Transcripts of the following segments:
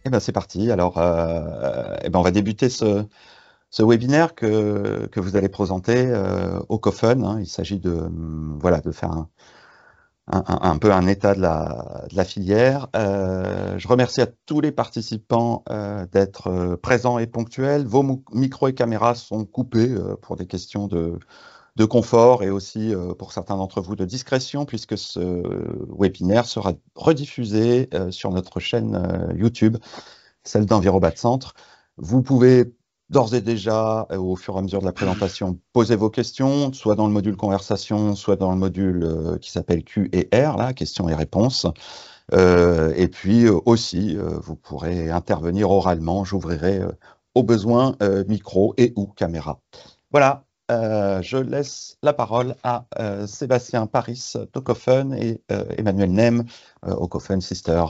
Eh ben c'est parti. Alors, on va débuter ce webinaire que vous allez présenter au COFUN, hein. Il s'agit de voilà de faire un peu un état de la filière. Je remercie à tous les participants d'être présents et ponctuels. Vos micros et caméras sont coupés pour des questions de confort et aussi pour certains d'entre vous de discrétion, puisque ce webinaire sera rediffusé sur notre chaîne YouTube, celle d'Envirobat Centre. Vous pouvez d'ores et déjà, au fur et à mesure de la présentation, poser vos questions, soit dans le module conversation, soit dans le module qui s'appelle Q et R, là, questions et réponses. Et puis aussi, vous pourrez intervenir oralement. J'ouvrirai au besoin micro et ou caméra. Voilà, je laisse la parole à Sébastien Paris de COFUN et Emmanuel Nem au COFUN Sister.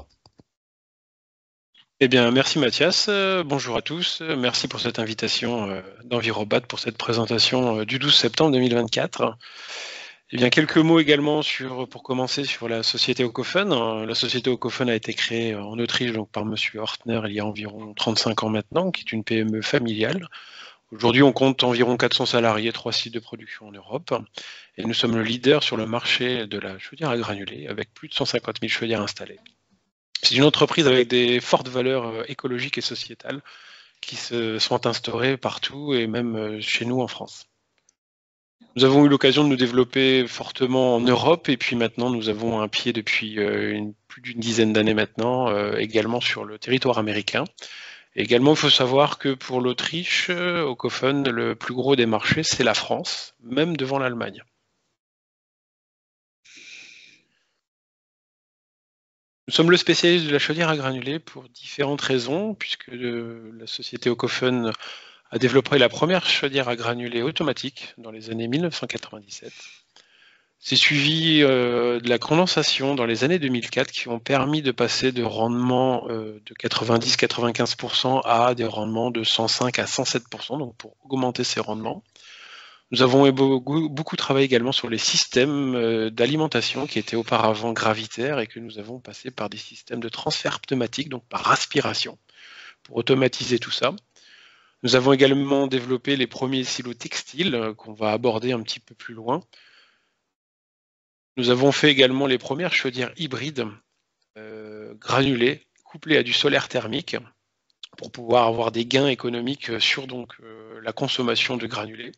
Eh bien, merci Mathias. Bonjour à tous. Merci pour cette invitation d'Envirobat pour cette présentation du 12 septembre 2024. Eh bien, quelques mots également pour commencer sur la société Ocofen. La société Ocofen a été créée en Autriche donc par Monsieur Hortner il y a environ 35 ans maintenant, qui est une PME familiale. Aujourd'hui, on compte environ 400 salariés, 3 sites de production en Europe. Et nous sommes le leader sur le marché de la chaudière à granulés, avec plus de 150 000 chaudières installées. C'est une entreprise avec des fortes valeurs écologiques et sociétales qui se sont instaurées partout et même chez nous en France. Nous avons eu l'occasion de nous développer fortement en Europe et puis maintenant nous avons un pied depuis plus d'une dizaine d'années maintenant également sur le territoire américain. Et également, il faut savoir que pour l'Autriche, au COFUN, le plus gros des marchés, c'est la France, même devant l'Allemagne. Nous sommes le spécialiste de la chaudière à granulés pour différentes raisons, puisque la société Ocofen a développé la première chaudière à granulés automatique dans les années 1997. C'est suivi de la condensation dans les années 2004 qui ont permis de passer de rendements de 90-95% à des rendements de 105 à 107%, donc pour augmenter ces rendements. Nous avons beaucoup travaillé également sur les systèmes d'alimentation qui étaient auparavant gravitaires et que nous avons passé par des systèmes de transfert pneumatique, donc par aspiration, pour automatiser tout ça. Nous avons également développé les premiers silos textiles qu'on va aborder un petit peu plus loin. Nous avons fait également les premières chaudières hybrides granulées, couplées à du solaire thermique, pour pouvoir avoir des gains économiques sur la consommation de granulés,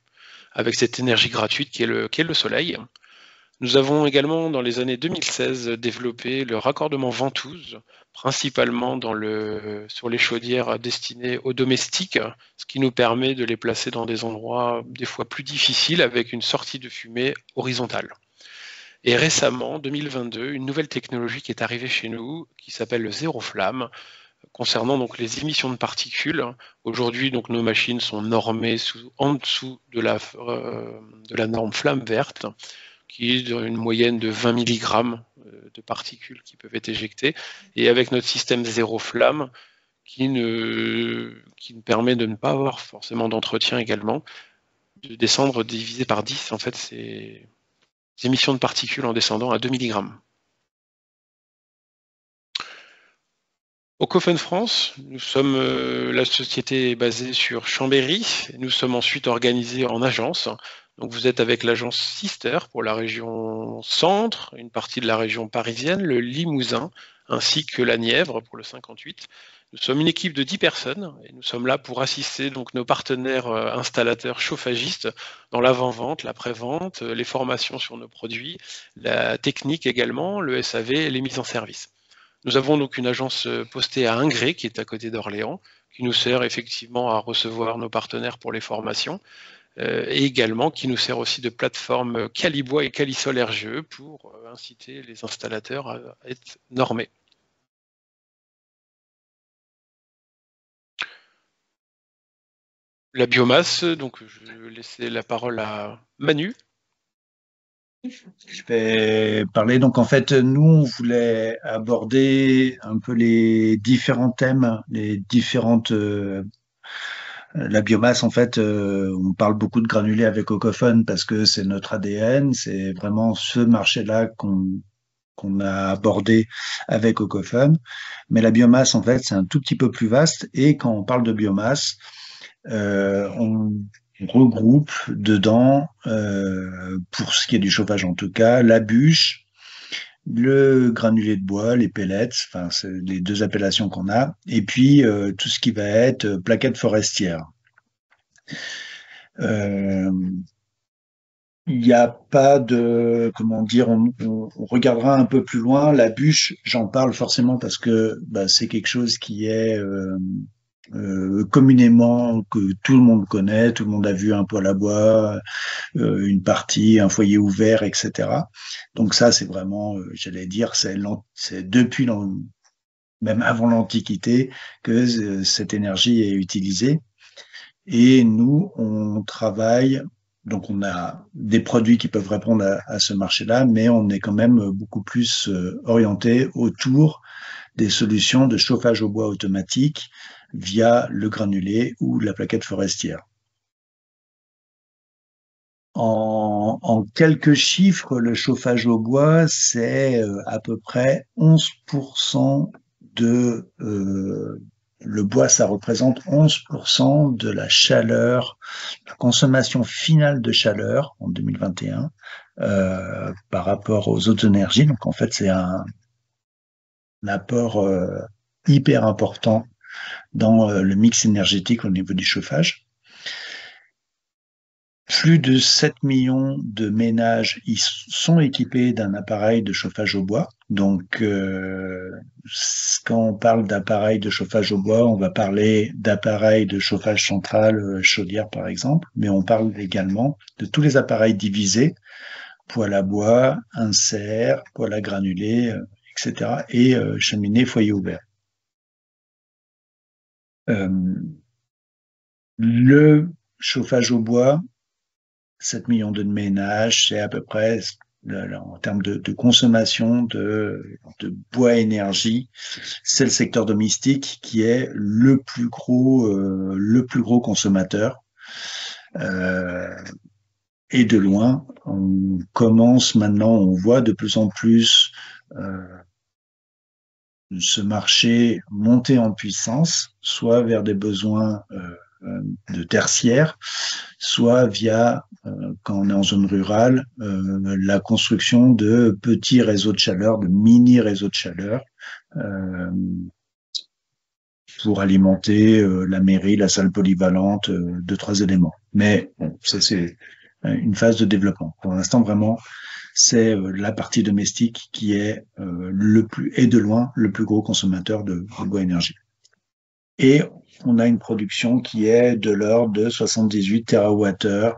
avec cette énergie gratuite qui est le soleil. Nous avons également, dans les années 2016, développé le raccordement ventouse, principalement sur les chaudières destinées aux domestiques, ce qui nous permet de les placer dans des endroits des fois plus difficiles avec une sortie de fumée horizontale. Et récemment, en 2022, une nouvelle technologie qui est arrivée chez nous, qui s'appelle le zéro flamme, concernant donc les émissions de particules. Aujourd'hui, donc nos machines sont normées en dessous de la norme flamme verte, qui est d'une moyenne de 20 mg de particules qui peuvent être éjectées, et avec notre système zéro flamme, qui nous permet de ne pas avoir forcément d'entretien également, de descendre divisé par 10 en fait ces émissions de particules en descendant à 2 mg. Ocofen France, nous sommes la société est basée sur Chambéry. Nous sommes ensuite organisés en agence. Donc vous êtes avec l'agence Sister pour la région centre, une partie de la région parisienne, le Limousin, ainsi que la Nièvre pour le 58. Nous sommes une équipe de 10 personnes et nous sommes là pour assister donc nos partenaires installateurs chauffagistes dans l'avant-vente, la pré-vente, les formations sur nos produits, la technique également, le SAV et les mises en service. Nous avons donc une agence postée à Ingré, qui est à côté d'Orléans, qui nous sert effectivement à recevoir nos partenaires pour les formations, et également qui nous sert aussi de plateforme Calibois et Calisol RGE pour inciter les installateurs à être normés. La biomasse, donc je vais laisser la parole à Manu. Je vais parler. Donc, en fait, nous, on voulait aborder un peu les différents thèmes, la biomasse, en fait, on parle beaucoup de granulés avec Ocofen parce que c'est notre ADN, c'est vraiment ce marché-là qu'on a abordé avec Ocophone. Mais la biomasse, en fait, c'est un tout petit peu plus vaste. Et quand on parle de biomasse, on regroupe dedans, pour ce qui est du chauffage en tout cas, la bûche, le granulé de bois, les pellets, enfin c'est les deux appellations qu'on a, et puis tout ce qui va être plaquettes forestières. Il n'y a pas de, comment dire, on regardera un peu plus loin. La bûche, j'en parle forcément parce que c'est quelque chose qui est communément, que tout le monde connaît, tout le monde a vu un poêle à bois, une partie, un foyer ouvert, etc. Donc ça, c'est vraiment, j'allais dire, c'est depuis, même avant l'Antiquité, que cette énergie est utilisée. Et nous, on travaille, donc on a des produits qui peuvent répondre à ce marché-là, mais on est quand même beaucoup plus orienté autour des solutions de chauffage au bois automatique via le granulé ou la plaquette forestière. En quelques chiffres, le chauffage au bois, c'est à peu près 11% de le bois, ça représente 11% de la chaleur, la consommation finale de chaleur en 2021 par rapport aux autres énergies. Donc en fait, c'est un apport hyper important dans le mix énergétique au niveau du chauffage. Plus de 7 millions de ménages ils sont équipés d'un appareil de chauffage au bois. Donc, quand on parle d'appareil de chauffage au bois, on va parler d'appareil de chauffage central, chaudière par exemple, mais on parle également de tous les appareils divisés, poêle à bois, insert, poêle à granulés, etc. et cheminée, foyer ouvert. Le chauffage au bois, 7 millions de ménages, c'est à peu près, en termes de consommation de bois énergie, c'est le secteur domestique qui est le plus gros consommateur. Et de loin, on commence maintenant, on voit de plus en plus ce marché monter en puissance, soit vers des besoins de tertiaire, soit via, quand on est en zone rurale, la construction de petits réseaux de chaleur, de mini réseaux de chaleur, pour alimenter la mairie, la salle polyvalente, 2-3 éléments. Mais bon, ça c'est une phase de développement. Pour l'instant, vraiment, c'est la partie domestique qui est et de loin le plus gros consommateur de bois énergie. Et on a une production qui est de l'ordre de 78 TWh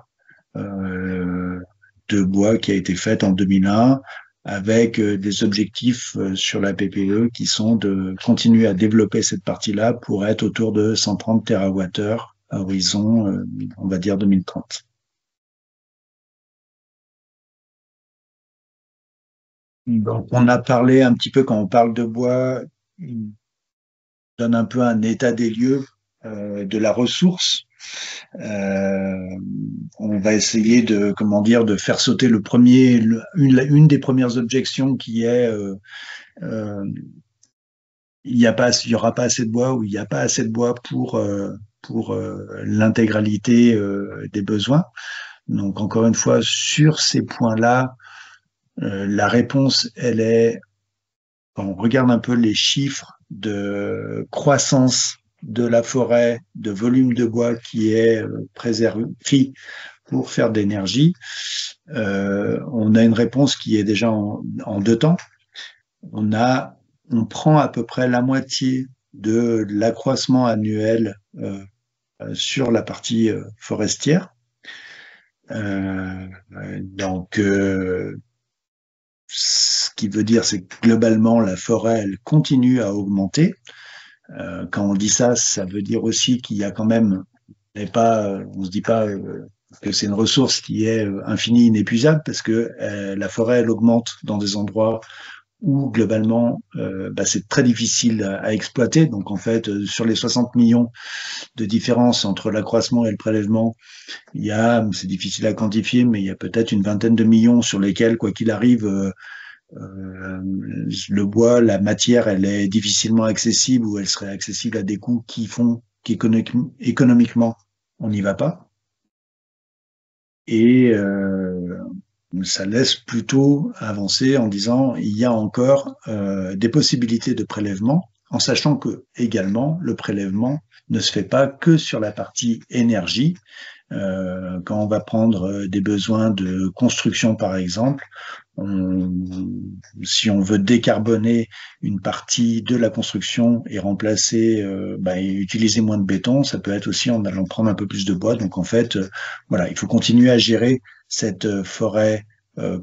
de bois qui a été faite en 2001 avec des objectifs sur la PPE qui sont de continuer à développer cette partie-là pour être autour de 130 TWh à horizon, on va dire 2030. Donc, on a parlé un petit peu, quand on parle de bois, on donne un peu un état des lieux de la ressource. On va essayer de faire sauter une des premières objections qui est il y aura pas assez de bois, ou il n'y a pas assez de bois pour l'intégralité des besoins. Donc encore une fois, sur ces points-là, la réponse, elle est, quand on regarde un peu les chiffres de croissance de la forêt, de volume de bois qui est pris pour faire de l'énergie, on a une réponse qui est déjà en 2 temps. On prend à peu près la moitié de l'accroissement annuel sur la partie forestière. Donc, ce qui veut dire, c'est que globalement, la forêt, elle continue à augmenter. Quand on dit ça, ça veut dire aussi qu'il y a quand même, on se dit pas que c'est une ressource qui est infinie, inépuisable, parce que la forêt, elle augmente dans des endroits où globalement, c'est très difficile à exploiter. Donc en fait, sur les 60 millions de différence entre l'accroissement et le prélèvement, c'est difficile à quantifier, mais il y a peut-être une vingtaine de millions sur lesquels, quoi qu'il arrive, le bois, la matière, elle est difficilement accessible ou elle serait accessible à des coûts qui font qu'économiquement, on n'y va pas. Et ça laisse plutôt avancer en disant il y a encore des possibilités de prélèvement, en sachant que également le prélèvement ne se fait pas que sur la partie énergie. Quand on va prendre des besoins de construction, par exemple, si on veut décarboner une partie de la construction et remplacer, et utiliser moins de béton, ça peut être aussi en allant prendre un peu plus de bois. Donc en fait, voilà, il faut continuer à gérer cette forêt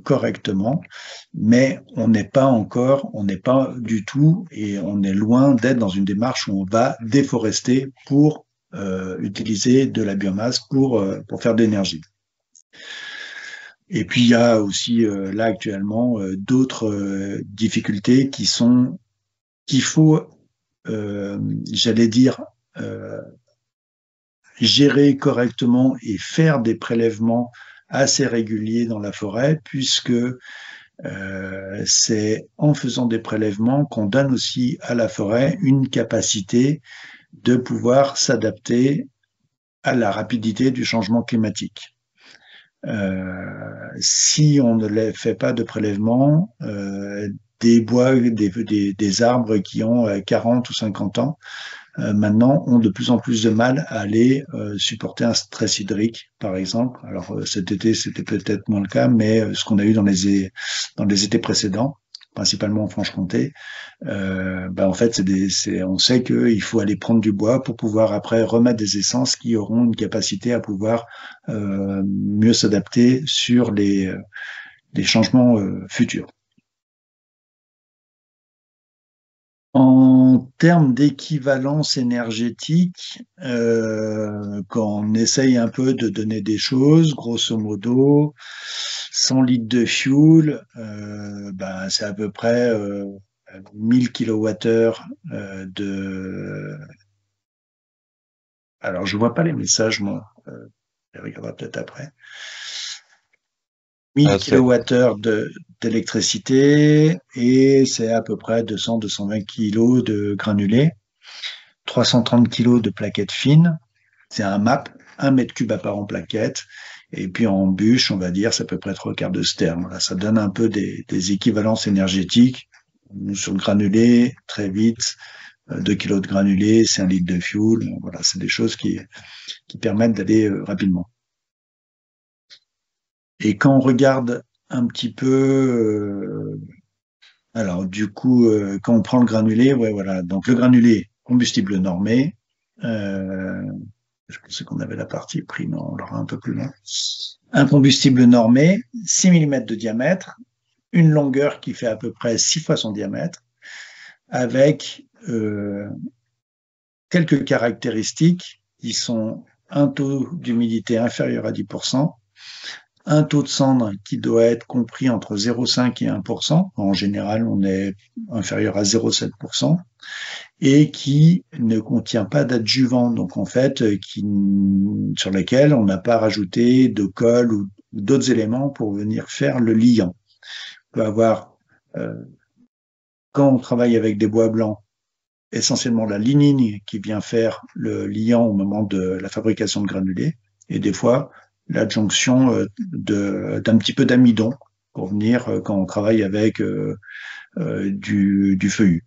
correctement, mais on n'est pas du tout, et on est loin d'être dans une démarche où on va déforester pour utiliser de la biomasse pour faire de l'énergie. Et puis il y a aussi là actuellement d'autres difficultés qu'il faut, j'allais dire, gérer correctement et faire des prélèvements assez réguliers dans la forêt, puisque c'est en faisant des prélèvements qu'on donne aussi à la forêt une capacité de pouvoir s'adapter à la rapidité du changement climatique. Si on ne fait pas de prélèvement, des bois, des arbres qui ont 40 ou 50 ans, maintenant ont de plus en plus de mal à aller supporter un stress hydrique, par exemple. Alors cet été, c'était peut-être moins le cas, mais ce qu'on a eu dans les étés précédents, principalement en Franche-Comté, en fait, on sait qu'il faut aller prendre du bois pour pouvoir après remettre des essences qui auront une capacité à pouvoir mieux s'adapter sur les changements futurs. En termes d'équivalence énergétique, quand on essaye un peu de donner des choses, grosso modo, 100 litres de fuel, c'est à peu près 1000 kWh de... Alors, je vois pas les messages, moi. Je les regarderai peut-être après. 1000 kWh d'électricité et c'est à peu près 200-220 kg de granulés, 330 kg de plaquettes fines. C'est un MAP, 1 mètre cube à part en plaquettes. Et puis en bûche, on va dire, c'est à peu près 3/4 de sterne. Voilà, ça donne un peu des équivalences énergétiques. Sur le granulé, très vite, 2 kg de granulés, c'est 1 litre de fuel. Voilà, c'est des choses qui permettent d'aller rapidement. Et quand on regarde un petit peu, alors du coup, quand on prend le granulé, ouais, voilà. Donc le granulé, combustible normé. Je pensais qu'on avait la partie prix, mais on l'aura un peu plus loin. Un combustible normé, 6 mm de diamètre, une longueur qui fait à peu près 6 fois son diamètre, avec quelques caractéristiques qui sont un taux d'humidité inférieur à 10%, un taux de cendre qui doit être compris entre 0,5 et 1%. En général, on est inférieur à 0,7%. Et qui ne contient pas d'adjuvant, donc en fait, sur lesquels on n'a pas rajouté de colle ou d'autres éléments pour venir faire le liant. On peut avoir, quand on travaille avec des bois blancs, essentiellement la lignine qui vient faire le liant au moment de la fabrication de granulés, et des fois l'adjonction d'un petit peu d'amidon pour venir quand on travaille avec du feuillu.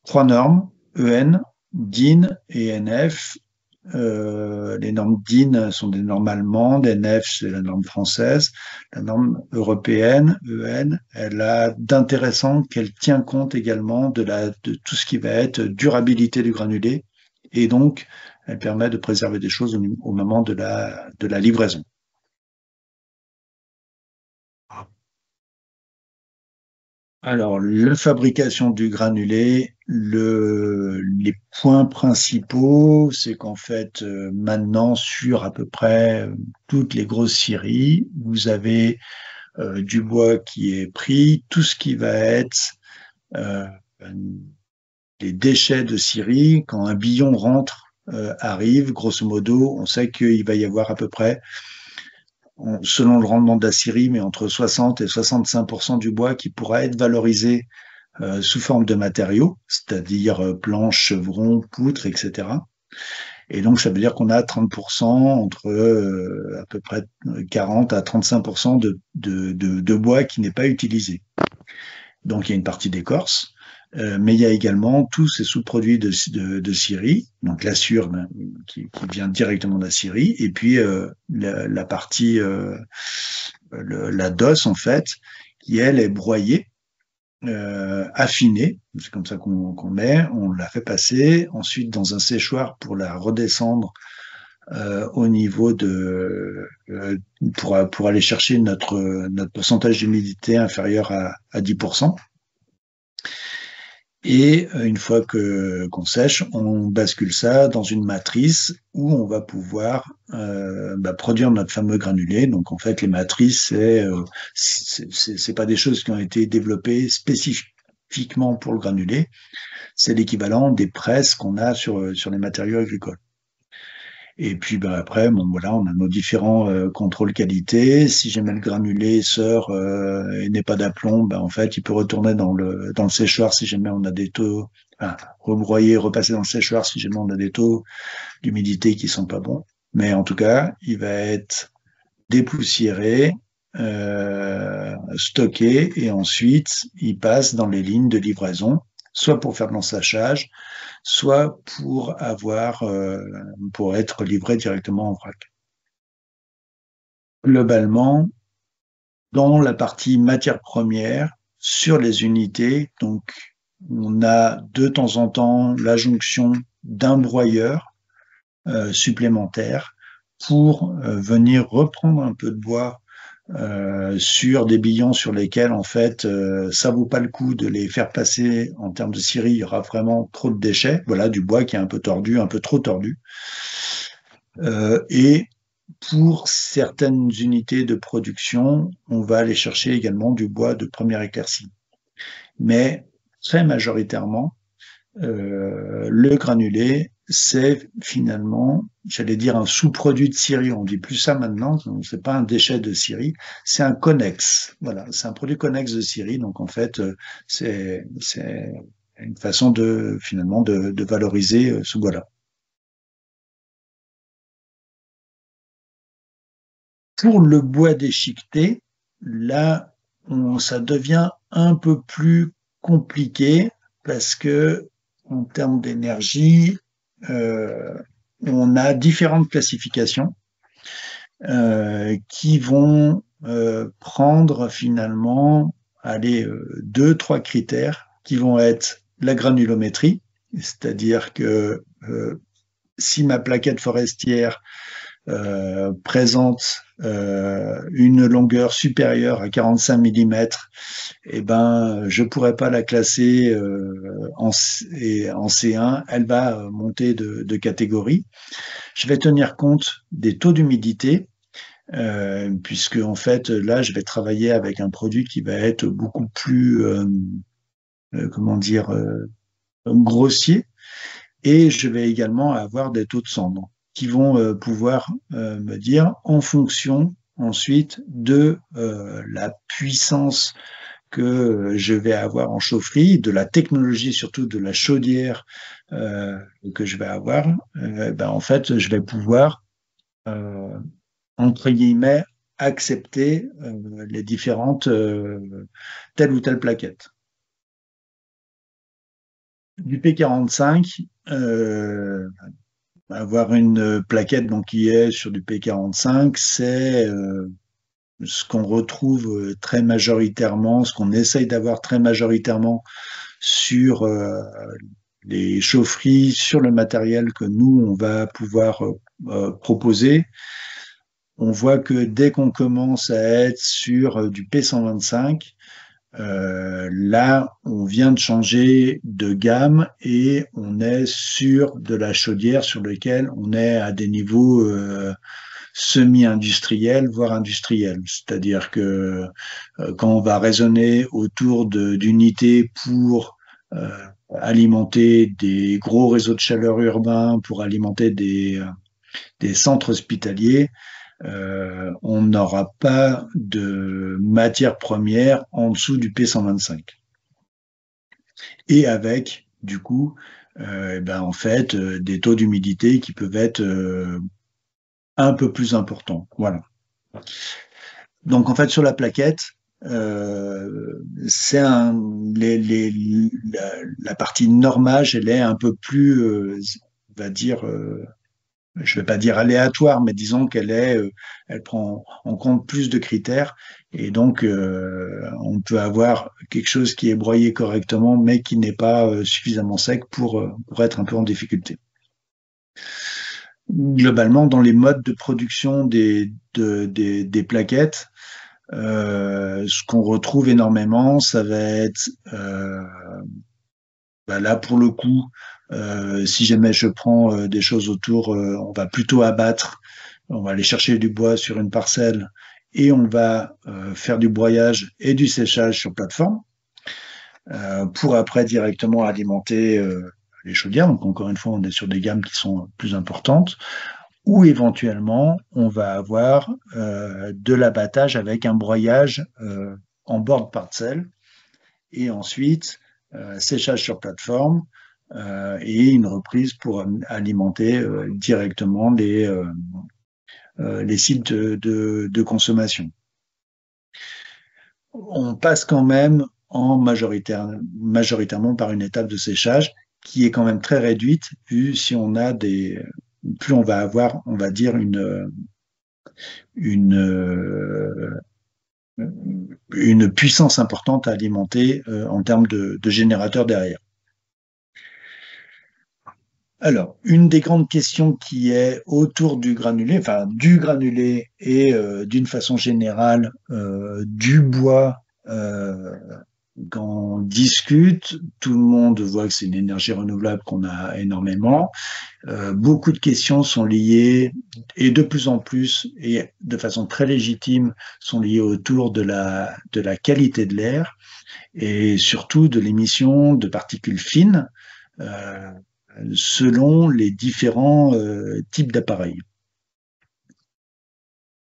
3 normes, EN, DIN et NF. Les normes DIN sont des normes allemandes, NF c'est la norme française. La norme européenne, EN, elle a d'intéressant qu'elle tient compte également de tout ce qui va être durabilité du granulé, et donc elle permet de préserver des choses au moment de la livraison. Alors, la fabrication du granulé, les points principaux, c'est qu'en fait, maintenant, sur à peu près toutes les grosses scieries, vous avez du bois qui est pris, tout ce qui va être les déchets de scierie. Quand un billon rentre, arrive, grosso modo, on sait qu'il va y avoir à peu près selon le rendement de la scierie, mais entre 60 et 65% du bois qui pourra être valorisé sous forme de matériaux, c'est-à-dire planches, chevrons, poutres, etc. Et donc, ça veut dire qu'on a 30% entre à peu près 40 à 35% de bois qui n'est pas utilisé. Donc, il y a une partie d'écorce, mais il y a également tous ces sous-produits de scierie, donc la sûre qui vient directement de la scierie, et puis la partie, la DOS en fait, qui elle est broyée, affinée, c'est comme ça qu'on met, on la fait passer, ensuite dans un séchoir pour la redescendre au niveau pour aller chercher notre pourcentage d'humidité inférieur à 10%. Et une fois qu'on sèche, on bascule ça dans une matrice où on va pouvoir produire notre fameux granulé. Donc en fait, les matrices, c'est pas des choses qui ont été développées spécifiquement pour le granulé. C'est l'équivalent des presses qu'on a sur les matériaux agricoles. Et puis après, voilà, on a nos différents contrôles qualité. Si jamais le granulé sort et n'est pas d'aplomb, en fait, il peut retourner dans le séchoir si jamais on a des taux, rebroyer, repasser dans le séchoir si jamais on a des taux d'humidité qui sont pas bons. Mais en tout cas, il va être dépoussiéré, stocké, et ensuite il passe dans les lignes de livraison, soit pour faire de l'ensachage, soit pour être livré directement en vrac. Globalement, dans la partie matière première, sur les unités, donc on a de temps en temps la jonction d'un broyeur supplémentaire pour venir reprendre un peu de bois sur des billons sur lesquels en fait ça vaut pas le coup de les faire passer en termes de scierie, il y aura vraiment trop de déchets, voilà, du bois qui est un peu tordu, un peu trop tordu. Et pour certaines unités de production, on va aller chercher également du bois de première éclaircie. Mais très majoritairement, le granulé, c'est finalement, j'allais dire, un sous-produit de scierie. On dit plus ça maintenant, c'est pas un déchet de scierie, c'est un connexe. Voilà, c'est un produit connexe de scierie. Donc en fait, c'est une façon finalement de valoriser ce bois-là. Pour le bois déchiqueté, là, ça devient un peu plus compliqué parce que en termes d'énergie, on a différentes classifications qui vont prendre finalement, deux, trois critères qui vont être la granulométrie, c'est-à-dire que si ma plaquette forestière présente une longueur supérieure à 45 mm, je pourrais pas la classer en C1, elle va monter de catégorie. Je vais tenir compte des taux d'humidité, puisque en fait là je vais travailler avec un produit qui va être beaucoup plus grossier, et je vais également avoir des taux de cendre qui vont pouvoir me dire, en fonction ensuite de la puissance que je vais avoir en chaufferie, de la technologie surtout de la chaudière que je vais avoir, en fait je vais pouvoir entre guillemets accepter les différentes telle ou telle plaquette. Du P45, avoir une plaquette donc qui est sur du P45, c'est ce qu'on retrouve très majoritairement, ce qu'on essaye d'avoir très majoritairement sur les chaufferies, sur le matériel que nous, on va pouvoir proposer. On voit que dès qu'on commence à être sur du P125, là, on vient de changer de gamme et on est sur de la chaudière sur lequel on est à des niveaux semi-industriels, voire industriels. C'est-à-dire que quand on va raisonner autour d'unités pour alimenter des gros réseaux de chaleur urbains, pour alimenter des centres hospitaliers, on n'aura pas de matière première en dessous du P125. Et avec, du coup, en fait, des taux d'humidité qui peuvent être un peu plus importants. Voilà. Donc, en fait, sur la plaquette, c'est la partie normage, elle est un peu plus, on va dire, je vais pas dire aléatoire, mais disons elle prend en compte plus de critères, et donc on peut avoir quelque chose qui est broyé correctement, mais qui n'est pas suffisamment sec pour être un peu en difficulté. Globalement, dans les modes de production des plaquettes, ce qu'on retrouve énormément, ça va être là pour le coup, si jamais je prends des choses autour, on va plutôt abattre, on va aller chercher du bois sur une parcelle et on va faire du broyage et du séchage sur plateforme pour après directement alimenter les chaudières. Donc encore une fois, on est sur des gammes qui sont plus importantes. Ou éventuellement, on va avoir de l'abattage avec un broyage en bord de parcelle et ensuite séchage sur plateforme et une reprise pour alimenter directement les sites de consommation. On passe quand même majoritairement par une étape de séchage qui est quand même très réduite, vu si on a plus on va avoir, on va dire, une puissance importante à alimenter en termes de générateurs derrière. Alors, une des grandes questions qui est autour du granulé et d'une façon générale du bois, quand on discute, tout le monde voit que c'est une énergie renouvelable qu'on a énormément. Beaucoup de questions sont liées, et de plus en plus, et de façon très légitime, sont liées autour de la qualité de l'air et surtout de l'émission de particules fines selon les différents types d'appareils.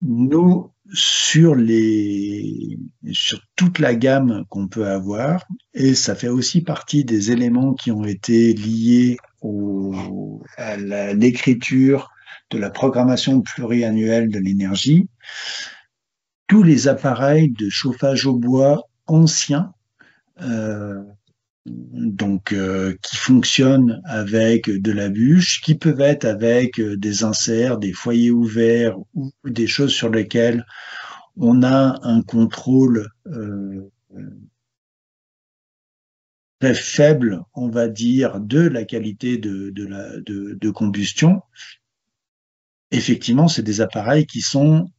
Nous, sur toute la gamme qu'on peut avoir, et ça fait aussi partie des éléments qui ont été liés à l'écriture de la programmation pluriannuelle de l'énergie, tous les appareils de chauffage au bois anciens, qui fonctionnent avec de la bûche, qui peuvent être avec des inserts, des foyers ouverts ou des choses sur lesquelles on a un contrôle très faible, on va dire, de la qualité de combustion. Effectivement, c'est des appareils qui sont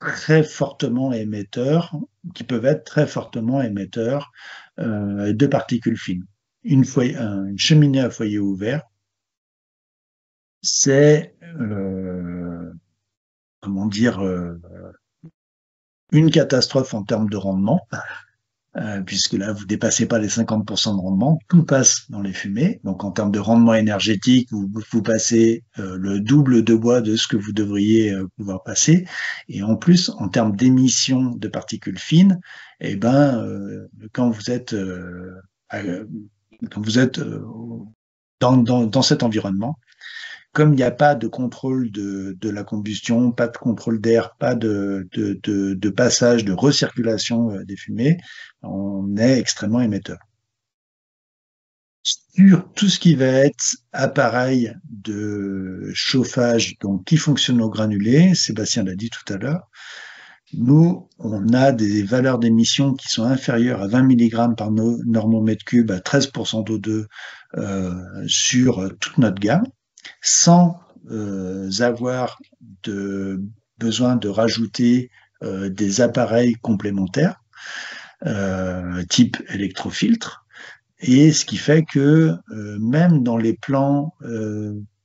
très fortement émetteurs, qui peuvent être très fortement émetteurs de particules fines. Une cheminée à foyer ouvert, c'est une catastrophe en termes de rendement, puisque là, vous dépassez pas les 50% de rendement, tout passe dans les fumées. Donc, en termes de rendement énergétique, vous passez le double de bois de ce que vous devriez pouvoir passer. Et en plus, en termes d'émissions de particules fines, quand vous êtes dans cet environnement, comme il n'y a pas de contrôle de la combustion, pas de contrôle d'air, pas de passage, de recirculation des fumées, on est extrêmement émetteur. Sur tout ce qui va être appareil de chauffage, donc qui fonctionne au granulé, Sébastien l'a dit tout à l'heure, nous, on a des valeurs d'émission qui sont inférieures à 20 mg par normomètre cube à 13% d'O2 sur toute notre gamme, sans avoir besoin de rajouter des appareils complémentaires type électrofiltre, et ce qui fait que même dans les plans,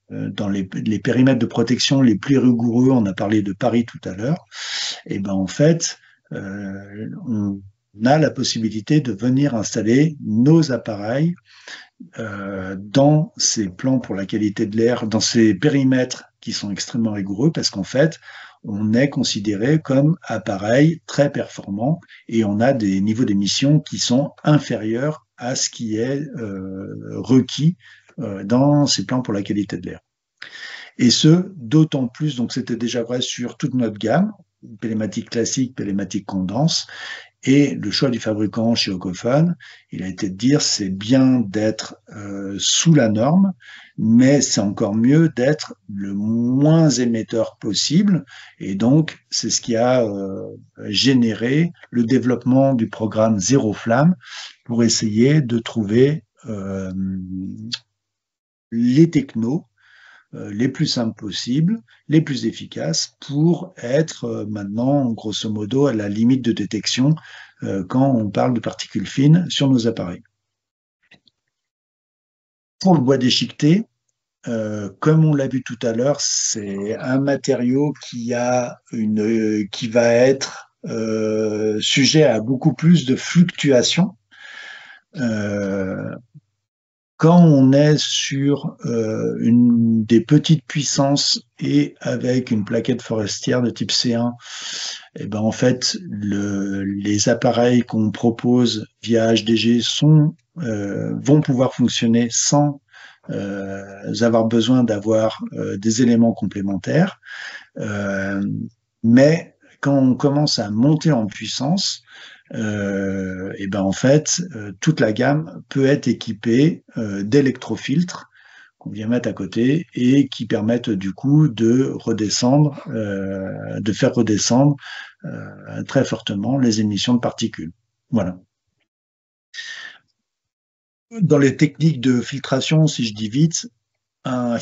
dans les périmètres de protection les plus rigoureux, on a parlé de Paris tout à l'heure, et en fait, on a la possibilité de venir installer nos appareils dans ces plans pour la qualité de l'air, dans ces périmètres qui sont extrêmement rigoureux parce qu'en fait, on est considéré comme appareil très performant et on a des niveaux d'émission qui sont inférieurs à ce qui est requis dans ces plans pour la qualité de l'air. Et ce, d'autant plus, donc c'était déjà vrai sur toute notre gamme, pélématique classique, pélématique condense, et le choix du fabricant chez Aucophone, il a été de dire c'est bien d'être sous la norme, mais c'est encore mieux d'être le moins émetteur possible. Et donc, c'est ce qui a généré le développement du programme Zéro Flamme pour essayer de trouver les technos les plus simples possibles, les plus efficaces pour être maintenant, grosso modo, à la limite de détection quand on parle de particules fines sur nos appareils. Pour le bois déchiqueté, comme on l'a vu tout à l'heure, c'est un matériau qui va être sujet à beaucoup plus de fluctuations. Quand on est sur des petites puissances et avec une plaquette forestière de type C1, et ben en fait les appareils qu'on propose via HDG vont pouvoir fonctionner sans avoir besoin d'avoir des éléments complémentaires. Mais quand on commence à monter en puissance, et ben en fait, toute la gamme peut être équipée d'électrofiltres qu'on vient mettre à côté et qui permettent du coup de faire redescendre très fortement les émissions de particules. Voilà. Dans les techniques de filtration, si je dis vite, un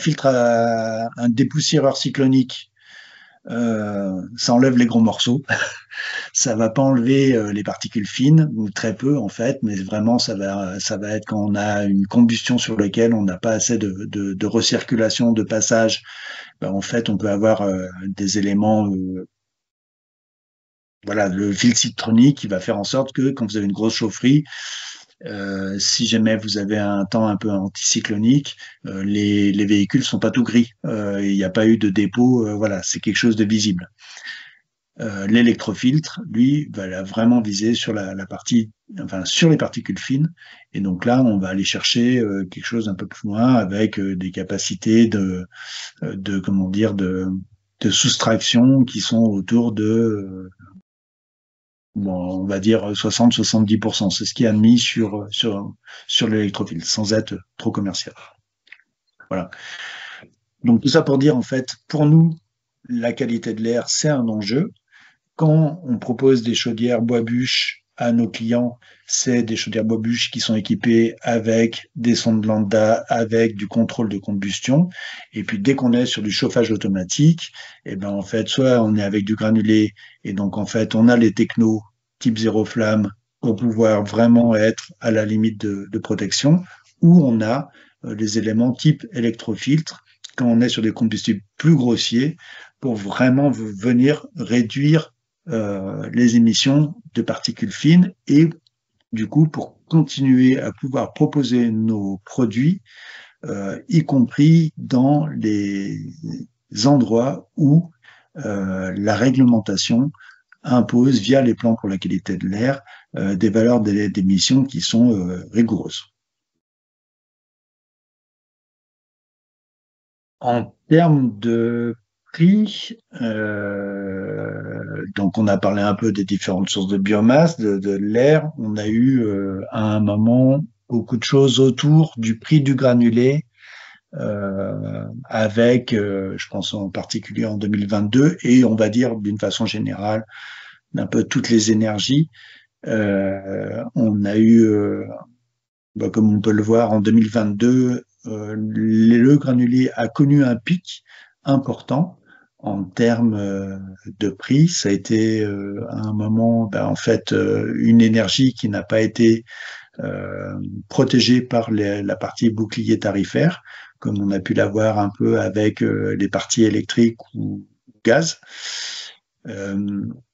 dépoussiéreur cyclonique, ça enlève les gros morceaux. Ça va pas enlever les particules fines, ou très peu en fait, mais vraiment ça va être quand on a une combustion sur laquelle on n'a pas assez de recirculation, de passage, ben, en fait on peut avoir des éléments, voilà, le fil citronique qui va faire en sorte que quand vous avez une grosse chaufferie, si jamais vous avez un temps un peu anticyclonique, les véhicules sont pas tout gris, il n'y a pas eu de dépôt, voilà, c'est quelque chose de visible. L'électrofiltre, lui, va vraiment viser sur sur les particules fines. Et donc là, on va aller chercher quelque chose un peu plus loin avec des capacités de soustraction qui sont autour de, on va dire 60-70%. C'est ce qui est admis sur l'électrofiltre, sans être trop commercial. Voilà. Donc tout ça pour dire, en fait, pour nous, la qualité de l'air, c'est un enjeu. Quand on propose des chaudières bois-bûches à nos clients, c'est des chaudières bois-bûches qui sont équipées avec des sondes lambda, avec du contrôle de combustion. Et puis dès qu'on est sur du chauffage automatique, et ben en fait, soit on est avec du granulé, et donc en fait, on a les technos type zéro flamme pour pouvoir vraiment être à la limite de protection, ou on a les éléments type électrofiltre quand on est sur des combustibles plus grossiers pour vraiment venir réduire les émissions de particules fines et du coup pour continuer à pouvoir proposer nos produits, y compris dans les endroits où la réglementation impose via les plans pour la qualité de l'air des valeurs d'émissions qui sont rigoureuses. En termes de prix, donc on a parlé un peu des différentes sources de biomasse, de l'air. On a eu à un moment beaucoup de choses autour du prix du granulé, avec, je pense en particulier en 2022, et on va dire d'une façon générale, un peu toutes les énergies. On a eu, comme on peut le voir, en 2022, le granulé a connu un pic important en termes de prix. Ça a été à un moment, en fait, une énergie qui n'a pas été protégée par la partie bouclier tarifaire, comme on a pu l'avoir un peu avec les parties électriques ou gaz.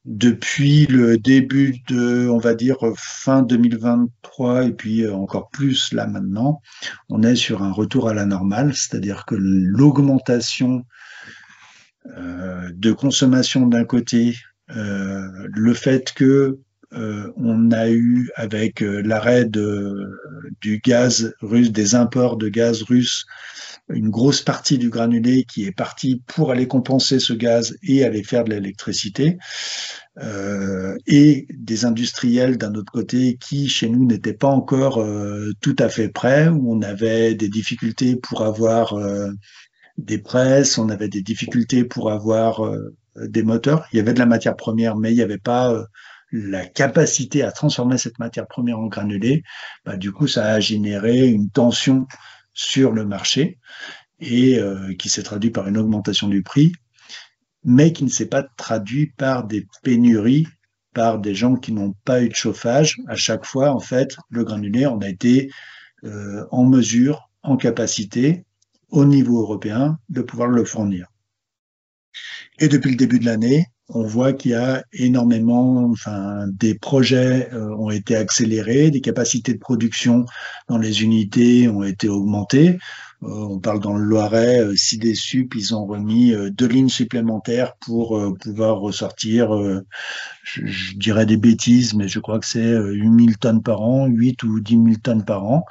Depuis le début on va dire, fin 2023, et puis encore plus là maintenant, on est sur un retour à la normale, c'est-à-dire que l'augmentation de consommation d'un côté, le fait que on a eu avec l'arrêt du gaz russe, des imports de gaz russe, une grosse partie du granulé qui est partie pour aller compenser ce gaz et aller faire de l'électricité, et des industriels d'un autre côté qui, chez nous, n'étaient pas encore tout à fait prêts, où on avait des difficultés pour avoir des presses, on avait des difficultés pour avoir des moteurs. Il y avait de la matière première, mais il n'y avait pas la capacité à transformer cette matière première en granulé. Bah, du coup, ça a généré une tension sur le marché et qui s'est traduit par une augmentation du prix, mais qui ne s'est pas traduit par des pénuries, par des gens qui n'ont pas eu de chauffage. À chaque fois, en fait, le granulé, on a été en mesure, en capacité, au niveau européen, de pouvoir le fournir. Et depuis le début de l'année, on voit qu'il y a énormément, enfin, des projets ont été accélérés, des capacités de production dans les unités ont été augmentées. On parle dans le Loiret, Sidesup, ils ont remis 2 lignes supplémentaires pour pouvoir ressortir, je dirais des bêtises, mais je crois que c'est 8000 tonnes par an, 8 ou 10 000 tonnes par an.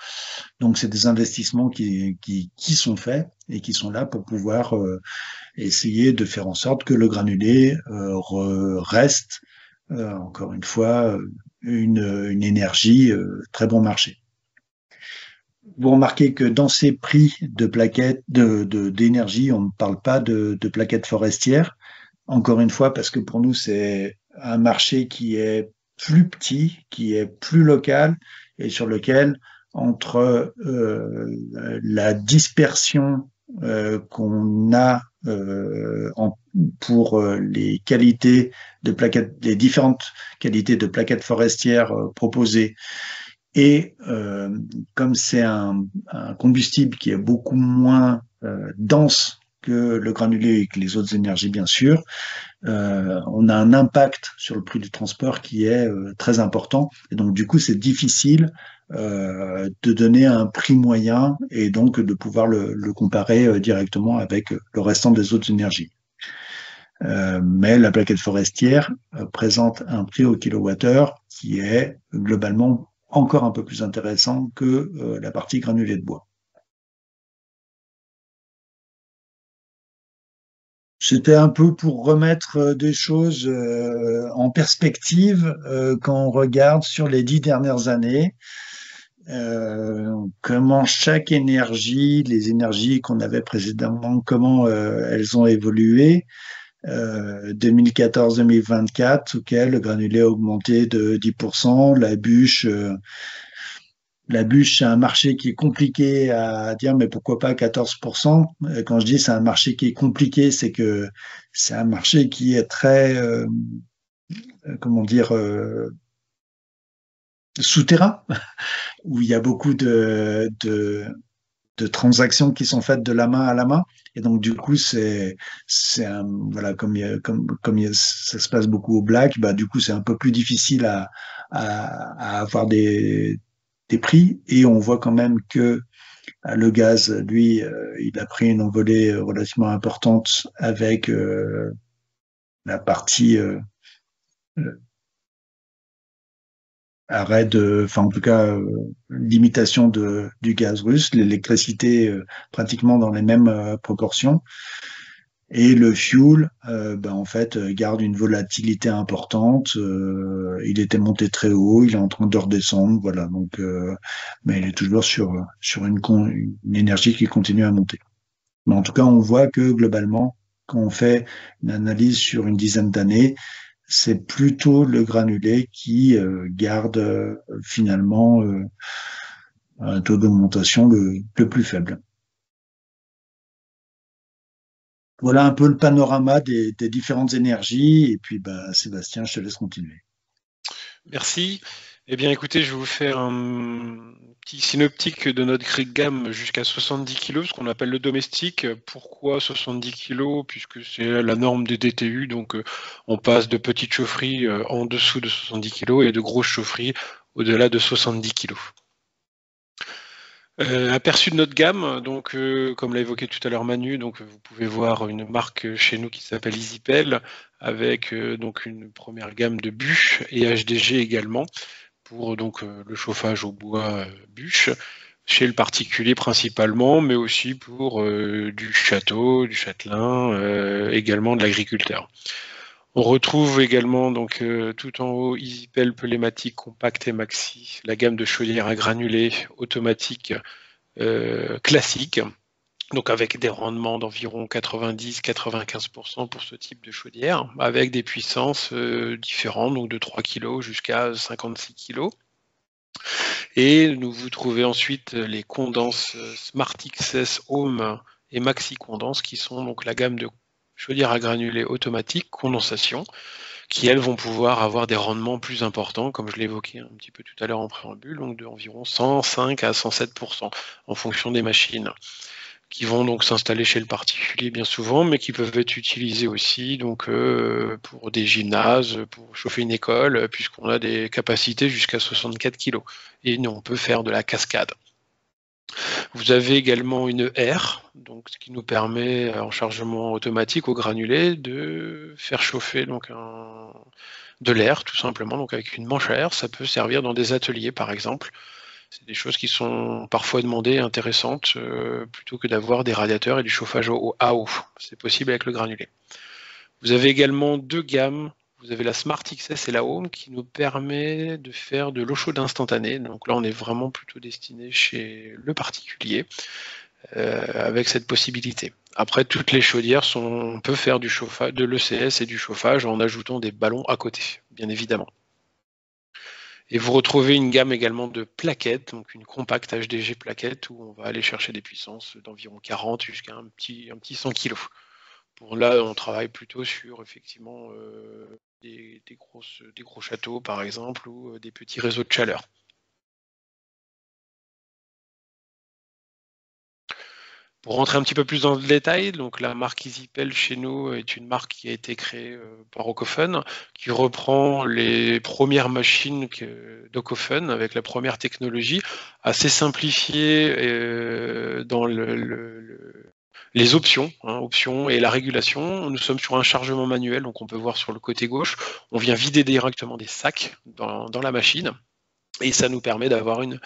Donc c'est des investissements qui sont faits et qui sont là pour pouvoir essayer de faire en sorte que le granulé reste, encore une fois, une énergie très bon marché. Vous remarquez que dans ces prix de plaquettes d'énergie, on ne parle pas de plaquettes forestières. Encore une fois, parce que pour nous, c'est un marché qui est plus petit, qui est plus local et sur lequel, entre la dispersion qu'on a pour les qualités de plaquettes, les différentes qualités de plaquettes forestières proposées, et comme c'est un combustible qui est beaucoup moins dense que le granulé et que les autres énergies, bien sûr, on a un impact sur le prix du transport qui est très important. Et donc, du coup, c'est difficile de donner un prix moyen et donc de pouvoir le comparer directement avec le restant des autres énergies. Mais la plaquette forestière présente un prix au kilowattheure qui est globalement encore un peu plus intéressant que la partie granulée de bois. C'était un peu pour remettre des choses en perspective quand on regarde sur les 10 dernières années comment chaque énergie, les énergies qu'on avait précédemment, comment elles ont évolué. 2014-2024, auquel le granulé a augmenté de 10%, la bûche, c'est un marché qui est compliqué à dire, mais pourquoi pas 14%? Quand je dis c'est un marché qui est compliqué, c'est que c'est un marché qui est très, comment dire, souterrain, où il y a beaucoup de transactions qui sont faites de la main à la main. Et donc, du coup, voilà, comme ça se passe beaucoup au black, bah, du coup, c'est un peu plus difficile à avoir des prix, et on voit quand même que le gaz, lui, il a pris une envolée relativement importante avec la partie enfin en tout cas limitation du gaz russe, l'électricité pratiquement dans les mêmes proportions. Et le fuel, en fait, garde une volatilité importante. Il était monté très haut, il est en train de redescendre, voilà. Donc, mais il est toujours sur une énergie qui continue à monter. Mais en tout cas, on voit que globalement, quand on fait une analyse sur une dizaine d'années, c'est plutôt le granulé qui garde finalement un taux d'augmentation le plus faible. Voilà un peu le panorama des différentes énergies. Et puis, Sébastien, je te laisse continuer. Merci. Eh bien, écoutez, je vais vous faire un petit synoptique de notre grille de gamme jusqu'à 70 kg, ce qu'on appelle le domestique. Pourquoi 70 kg? Puisque c'est la norme des DTU. Donc, on passe de petites chaufferies en dessous de 70 kg et de grosses chaufferies au-delà de 70 kg. Aperçu de notre gamme, donc comme l'a évoqué tout à l'heure Manu, donc vous pouvez voir une marque chez nous qui s'appelle EasyPel, avec donc une première gamme de bûches et HDG également, pour donc le chauffage au bois bûche, chez le particulier principalement, mais aussi pour du château, du châtelain, également de l'agriculteur. On retrouve également donc tout en haut EasyPel Pelematic Compact et Maxi, la gamme de chaudières à granulés automatiques classiques, donc avec des rendements d'environ 90-95% pour ce type de chaudière, avec des puissances différentes, donc de 3 kg jusqu'à 56 kg. Et vous trouvez ensuite les condenses SmartXS Home et Maxi Condense, qui sont donc la gamme de chaudières à granulés automatiques condensation, qui elles vont pouvoir avoir des rendements plus importants, comme je l'évoquais un petit peu tout à l'heure en préambule, donc d'environ 105 à 107% en fonction des machines, qui vont donc s'installer chez le particulier bien souvent, mais qui peuvent être utilisés aussi donc pour des gymnases, pour chauffer une école, puisqu'on a des capacités jusqu'à 64 kg. Et on peut faire de la cascade. Vous avez également une R, donc ce qui nous permet en chargement automatique au granulé de faire chauffer donc de l'air tout simplement, donc avec une manche à air. Ça peut servir dans des ateliers par exemple. C'est des choses qui sont parfois demandées, intéressantes, plutôt que d'avoir des radiateurs et du chauffage à eau. C'est possible avec le granulé. Vous avez également deux gammes. Vous avez la SmartXS et la Home qui nous permet de faire de l'eau chaude instantanée. Donc là, on est vraiment plutôt destiné chez le particulier avec cette possibilité. Après, toutes les chaudières on peut faire du chauffage, de l'ECS et du chauffage en ajoutant des ballons à côté, bien évidemment. Et vous retrouvez une gamme également de plaquettes, donc une compacte HDG plaquette où on va aller chercher des puissances d'environ 40 jusqu'à un petit 100 kg. Pour là, on travaille plutôt sur effectivement des gros châteaux par exemple ou des petits réseaux de chaleur. Pour rentrer un petit peu plus dans le détail, donc la marque EasyPel chez nous est une marque qui a été créée par Ocofen, qui reprend les premières machines d'Ocofen avec la première technologie, assez simplifiée dans les options, options et la régulation. Nous sommes sur un chargement manuel, donc on peut voir sur le côté gauche, on vient vider directement des sacs dans la machine. Et ça nous permet d'avoir une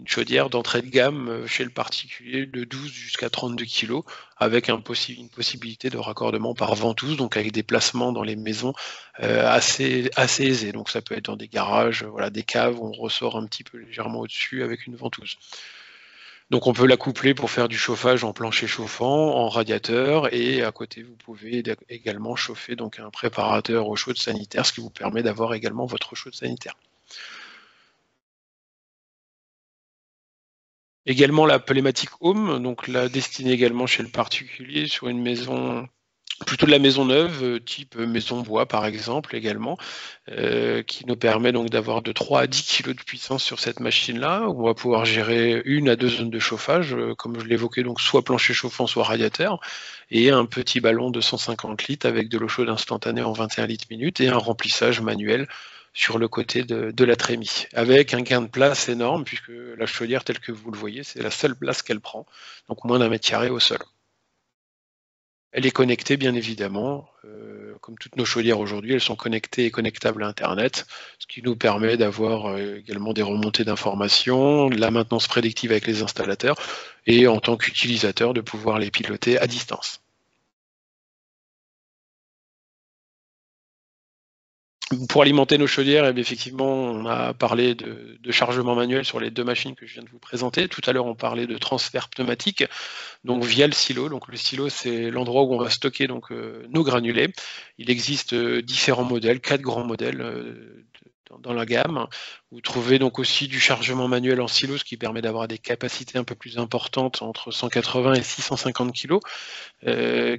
chaudière d'entrée de gamme chez le particulier de 12 jusqu'à 32 kg avec une possibilité de raccordement par ventouse, donc avec des placements dans les maisons assez aisés. Donc ça peut être dans des garages, voilà, des caves où on ressort un petit peu légèrement au-dessus avec une ventouse. Donc on peut la coupler pour faire du chauffage en plancher chauffant, en radiateur, et à côté vous pouvez également chauffer donc un préparateur eau chaude sanitaire, ce qui vous permet d'avoir également votre eau chaude sanitaire. Également la Pelematic Home, donc la destinée également chez le particulier sur une maison, plutôt de la maison neuve, type maison bois par exemple également, qui nous permet donc d'avoir de 3 à 10 kg de puissance sur cette machine-là, où on va pouvoir gérer 1 à 2 zones de chauffage, comme je l'évoquais, donc soit plancher chauffant, soit radiateur, et un petit ballon de 150 litres avec de l'eau chaude instantanée en 21 litres minutes et un remplissage manuel sur le côté de la trémie, avec un gain de place énorme, puisque la chaudière, telle que vous le voyez, c'est la seule place qu'elle prend, donc moins d'1 mètre carré au sol. Elle est connectée, bien évidemment, comme toutes nos chaudières aujourd'hui, elles sont connectées et connectables à Internet, ce qui nous permet d'avoir également des remontées d'informations, de la maintenance prédictive avec les installateurs, et en tant qu'utilisateur, de pouvoir les piloter à distance. Pour alimenter nos chaudières, eh bien, effectivement, on a parlé de chargement manuel sur les deux machines que je viens de vous présenter. Tout à l'heure, on parlait de transfert pneumatique, donc via le silo. Donc le silo, c'est l'endroit où on va stocker donc nos granulés. Il existe différents modèles, 4 grands modèles dans la gamme. Vous trouvez donc aussi du chargement manuel en silo, ce qui permet d'avoir des capacités un peu plus importantes, entre 180 et 650 kg.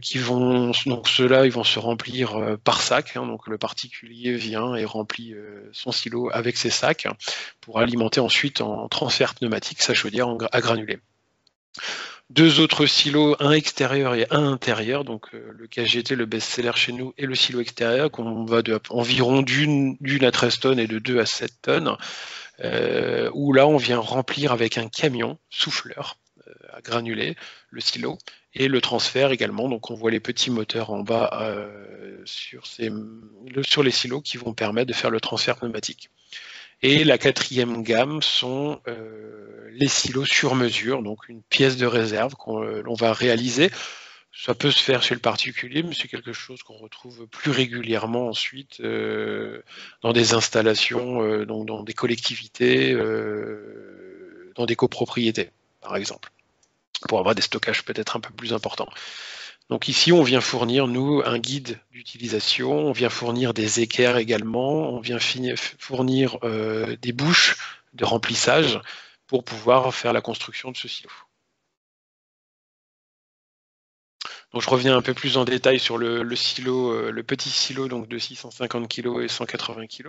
Qui vont donc ceux-là, ils vont se remplir par sac. Donc le particulier vient et remplit son silo avec ses sacs pour alimenter ensuite en transfert pneumatique sa chaudière à granulés. 2 autres silos, un extérieur et un intérieur, donc le KGT, le best-seller chez nous, et le silo extérieur, qu'on va de environ d'une à 13 tonnes et de 2 à 7 tonnes, où là on vient remplir avec un camion souffleur à granulés le silo, et le transfert également, donc on voit les petits moteurs en bas sur les silos qui vont permettre de faire le transfert pneumatique. Et la 4e gamme sont les silos sur mesure, donc une pièce de réserve l'on va réaliser. Ça peut se faire chez le particulier, mais c'est quelque chose qu'on retrouve plus régulièrement ensuite dans des installations, donc dans des collectivités, dans des copropriétés, par exemple, pour avoir des stockages peut-être un peu plus importants. Donc ici, on vient fournir, nous, un guide d'utilisation, on vient fournir des équerres également, on vient fournir des bouches de remplissage pour pouvoir faire la construction de ce silo. Donc je reviens un peu plus en détail sur le silo, le petit silo donc de 650 kg et 180 kg.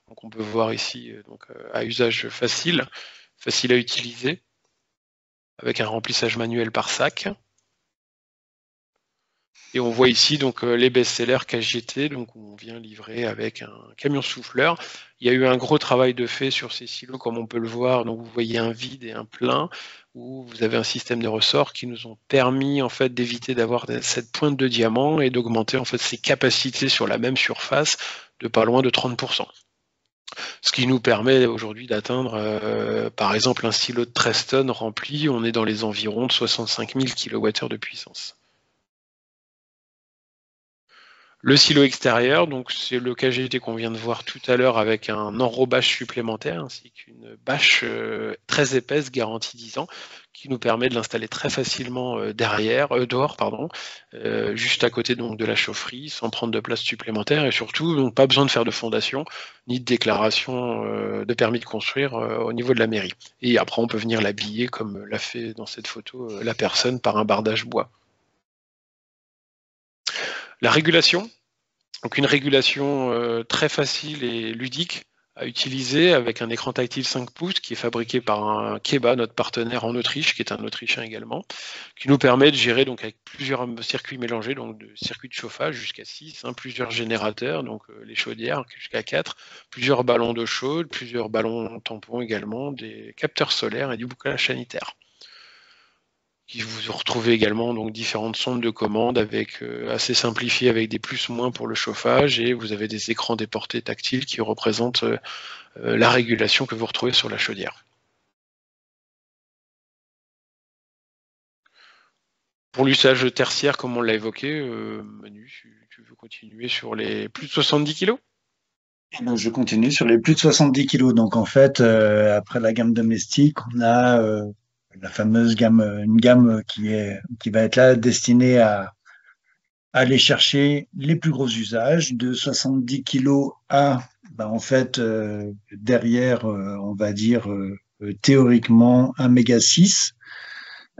Donc on peut voir ici donc, à usage facile à utiliser, avec un remplissage manuel par sac. Et on voit ici donc les best-sellers KGT, donc on vient livrer avec un camion souffleur. Il y a eu un gros travail de fait sur ces silos, comme on peut le voir. Donc vous voyez un vide et un plein, où vous avez un système de ressorts qui nous ont permis en fait d'éviter d'avoir cette pointe de diamant et d'augmenter en fait ses capacités sur la même surface de pas loin de 30%. Ce qui nous permet aujourd'hui d'atteindre, par exemple, un silo de 13 tonnes rempli, on est dans les environs de 65 000 kWh de puissance. Le silo extérieur, donc c'est le KGT qu'on vient de voir tout à l'heure avec un enrobage supplémentaire ainsi qu'une bâche très épaisse garantie 10 ans qui nous permet de l'installer très facilement dehors, juste à côté donc de la chaufferie sans prendre de place supplémentaire et surtout donc pas besoin de faire de fondation ni de déclaration de permis de construire au niveau de la mairie. Et après on peut venir l'habiller comme l'a fait dans cette photo la personne par un bardage bois. La régulation, donc une régulation très facile et ludique à utiliser avec un écran tactile 5 pouces qui est fabriqué par un Keba, notre partenaire en Autriche, qui est un Autrichien également, qui nous permet de gérer donc avec plusieurs circuits mélangés, donc de circuits de chauffage jusqu'à 6, plusieurs générateurs, donc les chaudières jusqu'à 4, plusieurs ballons d'eau chaude, plusieurs ballons tampons également, des capteurs solaires et du bouclage sanitaire. Vous retrouvez également donc différentes sondes de commande avec assez simplifiées avec des plus-moins pour le chauffage et vous avez des écrans déportés tactiles qui représentent la régulation que vous retrouvez sur la chaudière. Pour l'usage tertiaire, comme on l'a évoqué, Manu, tu veux continuer sur les plus de 70 kg ? Je continue sur les plus de 70 kg. Donc en fait, après la gamme domestique, on a la fameuse gamme, une gamme qui va être là destinée à aller chercher les plus gros usages de 70 kg à, en fait, derrière, on va dire théoriquement un méga 6.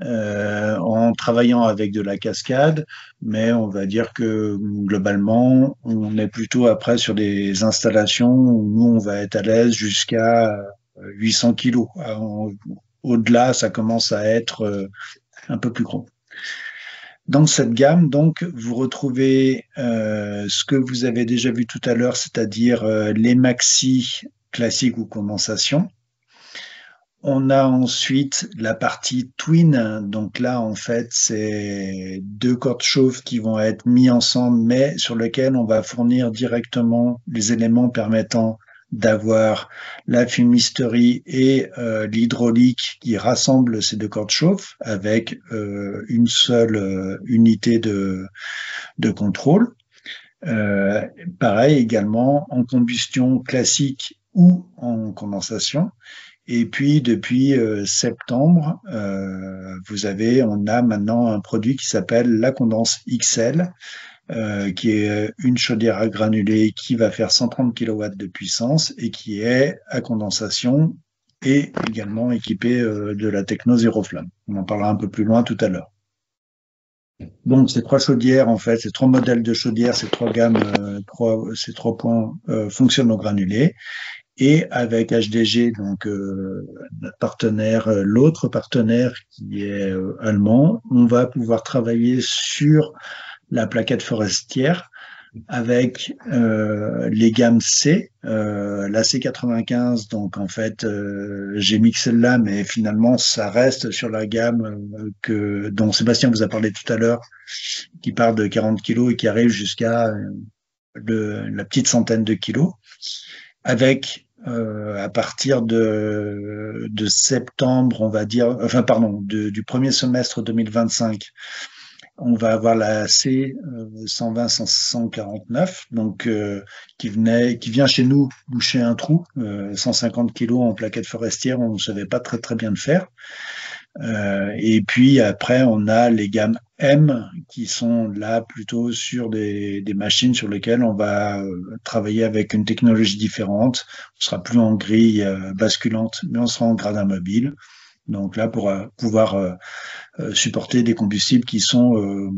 En travaillant avec de la cascade, mais on va dire que globalement, on est plutôt après sur des installations où nous, on va être à l'aise jusqu'à 800 kilos. Au-delà, ça commence à être un peu plus gros. Dans cette gamme, donc, vous retrouvez ce que vous avez déjà vu tout à l'heure, c'est-à-dire les maxi classiques ou condensation. On a ensuite la partie twin, donc là en fait c'est 2 cordes chauves qui vont être mis ensemble mais sur lesquelles on va fournir directement les éléments permettant d'avoir la fumisterie et l'hydraulique qui rassemble ces 2 cordes chauves avec une seule unité de contrôle. Pareil également en combustion classique ou en condensation. Et puis depuis septembre, on a maintenant un produit qui s'appelle la Condense XL, qui est une chaudière à granulés qui va faire 130 kW de puissance et qui est à condensation et également équipée de la techno Zero Flamme. On en parlera un peu plus loin tout à l'heure. Donc ces 3 chaudières, en fait, ces 3 modèles de chaudières, ces 3 gammes, ces 3 points fonctionnent au granulé. Et avec HDG, donc notre partenaire, l'autre partenaire qui est allemand, on va pouvoir travailler sur la plaquette forestière avec les gammes C, la C95. Donc en fait, j'ai mis celle-là, mais finalement ça reste sur la gamme dont Sébastien vous a parlé tout à l'heure, qui part de 40 kilos et qui arrive jusqu'à la petite centaine de kilos, avec à partir de septembre, on va dire, enfin pardon, du premier semestre 2025, on va avoir la C 120-149, donc qui vient chez nous boucher un trou, 150 kilos en plaquette forestière, on ne savait pas très très bien le faire. Et puis après, on a les gammes M qui sont là plutôt sur des machines sur lesquelles on va travailler avec une technologie différente. On sera plus en grille basculante, mais on sera en gradin mobile. Donc là, pour pouvoir supporter des combustibles qui sont,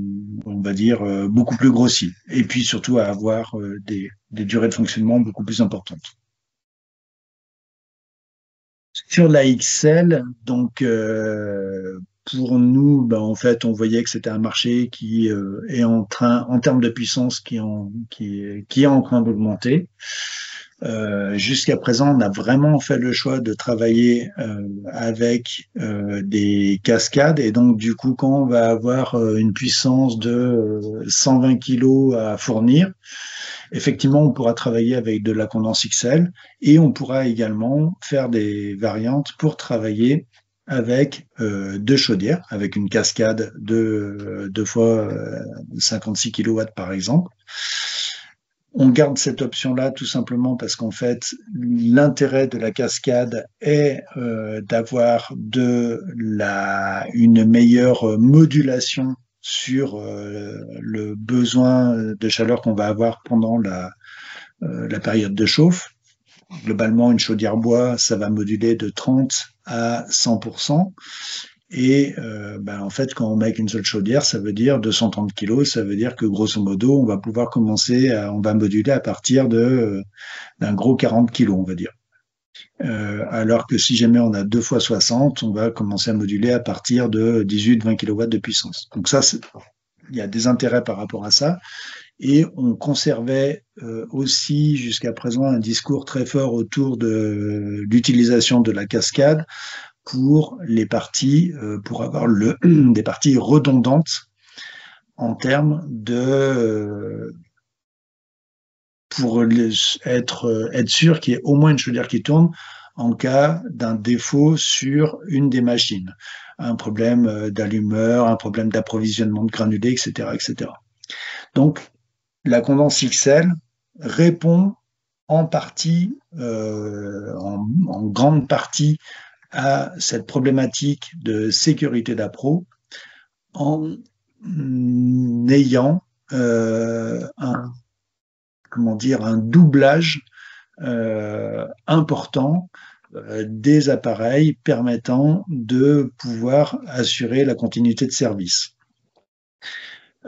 on va dire, beaucoup plus grossiers. Et puis surtout à avoir des durées de fonctionnement beaucoup plus importantes. Sur la XL, donc pour nous, ben, en fait, on voyait que c'était un marché qui est en termes de puissance, qui est en train d'augmenter. Jusqu'à présent, on a vraiment fait le choix de travailler avec des cascades, et donc du coup, quand on va avoir une puissance de 120 kg à fournir, effectivement, on pourra travailler avec de la condense XL, et on pourra également faire des variantes pour travailler avec deux chaudières, avec une cascade de 2 fois 56 kW par exemple. On garde cette option-là tout simplement parce qu'en fait, l'intérêt de la cascade est d'avoir une meilleure modulation sur le besoin de chaleur qu'on va avoir pendant la période de chauffe. Globalement, une chaudière bois, ça va moduler de 30 à 100%. Et en fait, quand on met qu'une seule chaudière, ça veut dire 230 kg, ça veut dire que grosso modo, on va pouvoir on va moduler à partir d'un gros 40 kg, on va dire. Alors que si jamais on a 2 fois 60, on va commencer à moduler à partir de 18-20 kW de puissance. Donc ça, il y a des intérêts par rapport à ça. Et on conservait aussi jusqu'à présent un discours très fort autour de l'utilisation de la cascade pour les parties, pour avoir des parties redondantes en termes de pour être sûr qu'il y ait au moins une chaudière qui tourne en cas d'un défaut sur une des machines, un problème d'allumeur, un problème d'approvisionnement de granulés, etc., etc. Donc la condense XL répond en partie, en grande partie, à cette problématique de sécurité d'appro en ayant un doublage important des appareils permettant de pouvoir assurer la continuité de service.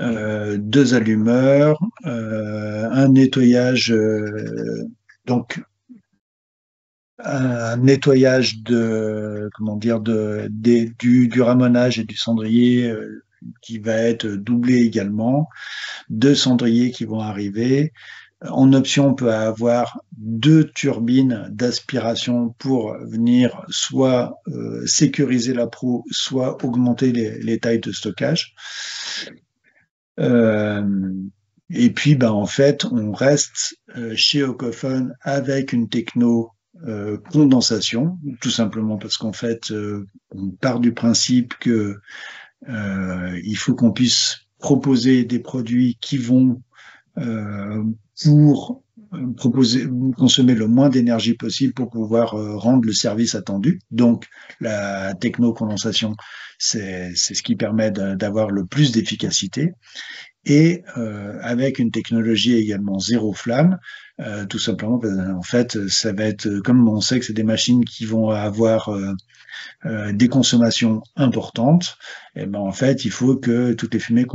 2 allumeurs, un nettoyage, un nettoyage du ramonage et du cendrier qui va être doublé également, 2 cendriers qui vont arriver. En option, on peut avoir 2 turbines d'aspiration pour venir soit sécuriser l'appro, soit augmenter les tailles de stockage. Et puis, en fait, on reste chez Ocophon avec une techno condensation, tout simplement parce qu'en fait, on part du principe que il faut qu'on puisse proposer des produits qui vont pour consommer le moins d'énergie possible pour pouvoir rendre le service attendu. Donc, la techno-condensation, c'est ce qui permet d'avoir le plus d'efficacité. Et avec une technologie également zéro flamme, tout simplement, en fait, ça va être, comme on sait que c'est des machines qui vont avoir des consommations importantes, et en fait, il faut que toutes les fumées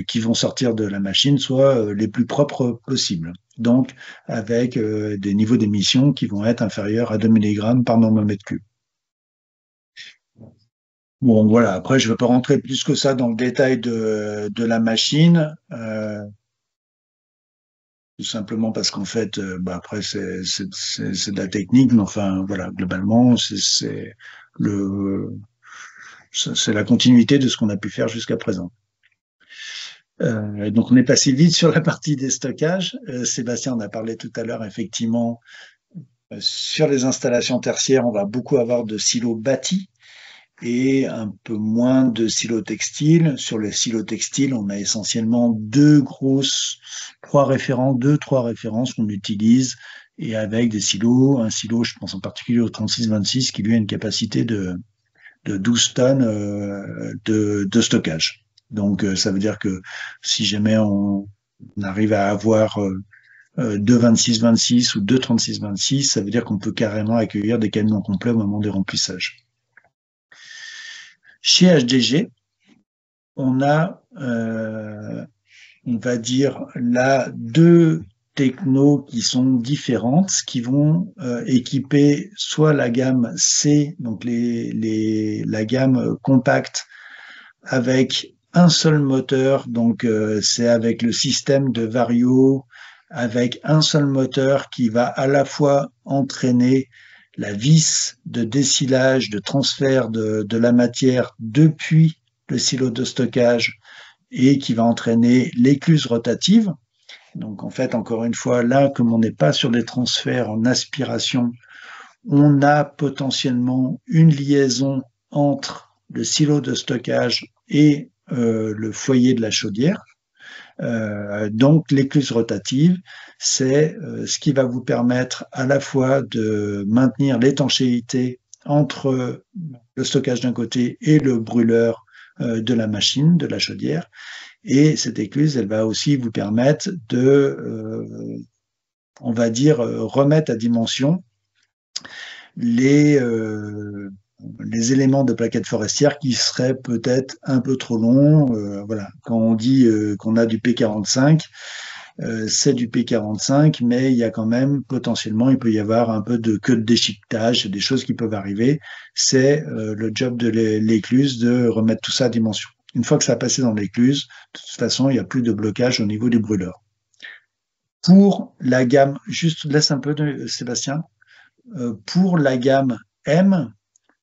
qui vont sortir de la machine soient les plus propres possibles. donc avec des niveaux d'émission qui vont être inférieurs à 2 mg par normomètre cube. Bon, voilà. Après, je ne vais pas rentrer plus que ça dans le détail de la machine, tout simplement parce qu'en fait, après, c'est de la technique, mais enfin, voilà, globalement, c'est la continuité de ce qu'on a pu faire jusqu'à présent. Donc, on est passé vite sur la partie des stockages. Sébastien en a parlé tout à l'heure, effectivement. Sur les installations tertiaires, on va beaucoup avoir de silos bâtis et un peu moins de silos textiles. Sur les silos textiles, on a essentiellement trois références qu'on utilise, et avec des silos, un silo, je pense en particulier au 3626, qui lui a une capacité de 12 tonnes de stockage. Donc ça veut dire que si jamais on arrive à avoir deux 26-26 ou deux 36-26, ça veut dire qu'on peut carrément accueillir des camions complets au moment des remplissages. Chez HDG, on a, on va dire, là, deux technos qui sont différentes, qui vont équiper soit la gamme C, donc la gamme compacte, avec un seul moteur, donc c'est avec le système de Vario, avec un seul moteur qui va à la fois entraîner la vis de dessilage, de transfert de la matière depuis le silo de stockage, et qui va entraîner l'écluse rotative. Donc en fait, encore une fois, là, comme on n'est pas sur des transferts en aspiration, on a potentiellement une liaison entre le silo de stockage et le foyer de la chaudière. Donc l'écluse rotative, c'est ce qui va vous permettre à la fois de maintenir l'étanchéité entre le stockage d'un côté et le brûleur de la machine, de la chaudière. Et cette écluse, elle va aussi vous permettre de, on va dire, remettre à dimension les éléments de plaquettes forestières qui seraient peut-être un peu trop longs. Voilà, quand on dit qu'on a du P45, c'est du P45, mais il y a quand même potentiellement, il peut y avoir un peu de queue de déchiquetage, des choses qui peuvent arriver. C'est le job de l'écluse de remettre tout ça à dimension. Une fois que ça a passé dans l'écluse, de toute façon, il n'y a plus de blocage au niveau du brûleur. Pour la gamme, juste laisse un peu de Sébastien, pour la gamme M,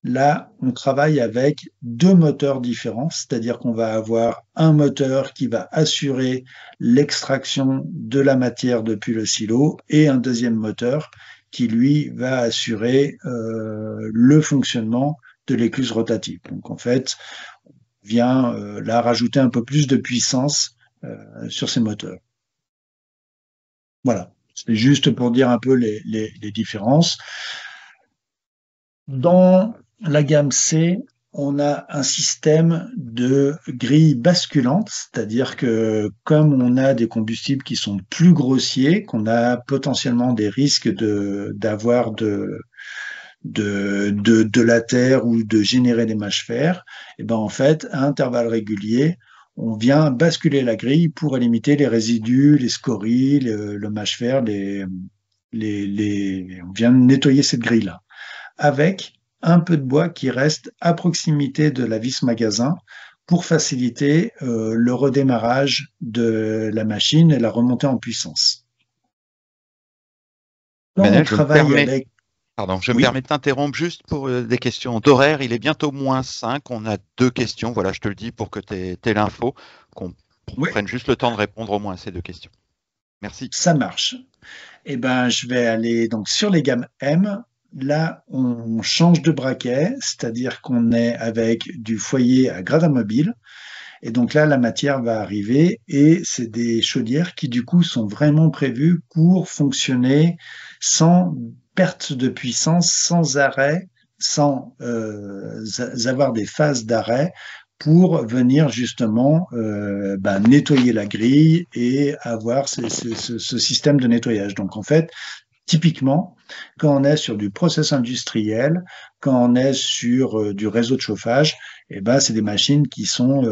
là, on travaille avec deux moteurs différents, c'est-à-dire qu'on va avoir un moteur qui va assurer l'extraction de la matière depuis le silo et un deuxième moteur qui, lui, va assurer le fonctionnement de l'écluse rotative. Donc, en fait, on vient là rajouter un peu plus de puissance sur ces moteurs. Voilà, c'est juste pour dire un peu les différences. Dans la gamme C, on a un système de grille basculante, c'est-à-dire que comme on a des combustibles qui sont plus grossiers, qu'on a potentiellement des risques d'avoir de la terre ou de générer des mâches fer, et ben en fait, à intervalles réguliers, on vient basculer la grille pour limiter les résidus, les scories, le mâche fer, on vient nettoyer cette grille-là, avec un peu de bois qui reste à proximité de la vis magasin pour faciliter le redémarrage de la machine et la remontée en puissance. Manel, je me permets de t'interrompre juste pour des questions d'horaire. Il est bientôt -5. On a 2 questions. Voilà, je te le dis pour que tu aies l'info, qu'on prenne juste le temps de répondre au moins à ces 2 questions. Merci. Ça marche. Eh ben, je vais aller donc sur les gammes M. Là, on change de braquet, c'est-à-dire qu'on est avec du foyer à gradin mobile. Et donc là, la matière va arriver et c'est des chaudières qui, du coup, sont vraiment prévues pour fonctionner sans perte de puissance, sans arrêt, sans avoir des phases d'arrêt pour venir justement nettoyer la grille et avoir ce système de nettoyage. Donc, en fait, typiquement, quand on est sur du process industriel, quand on est sur du réseau de chauffage, eh ben, c'est des machines qui sont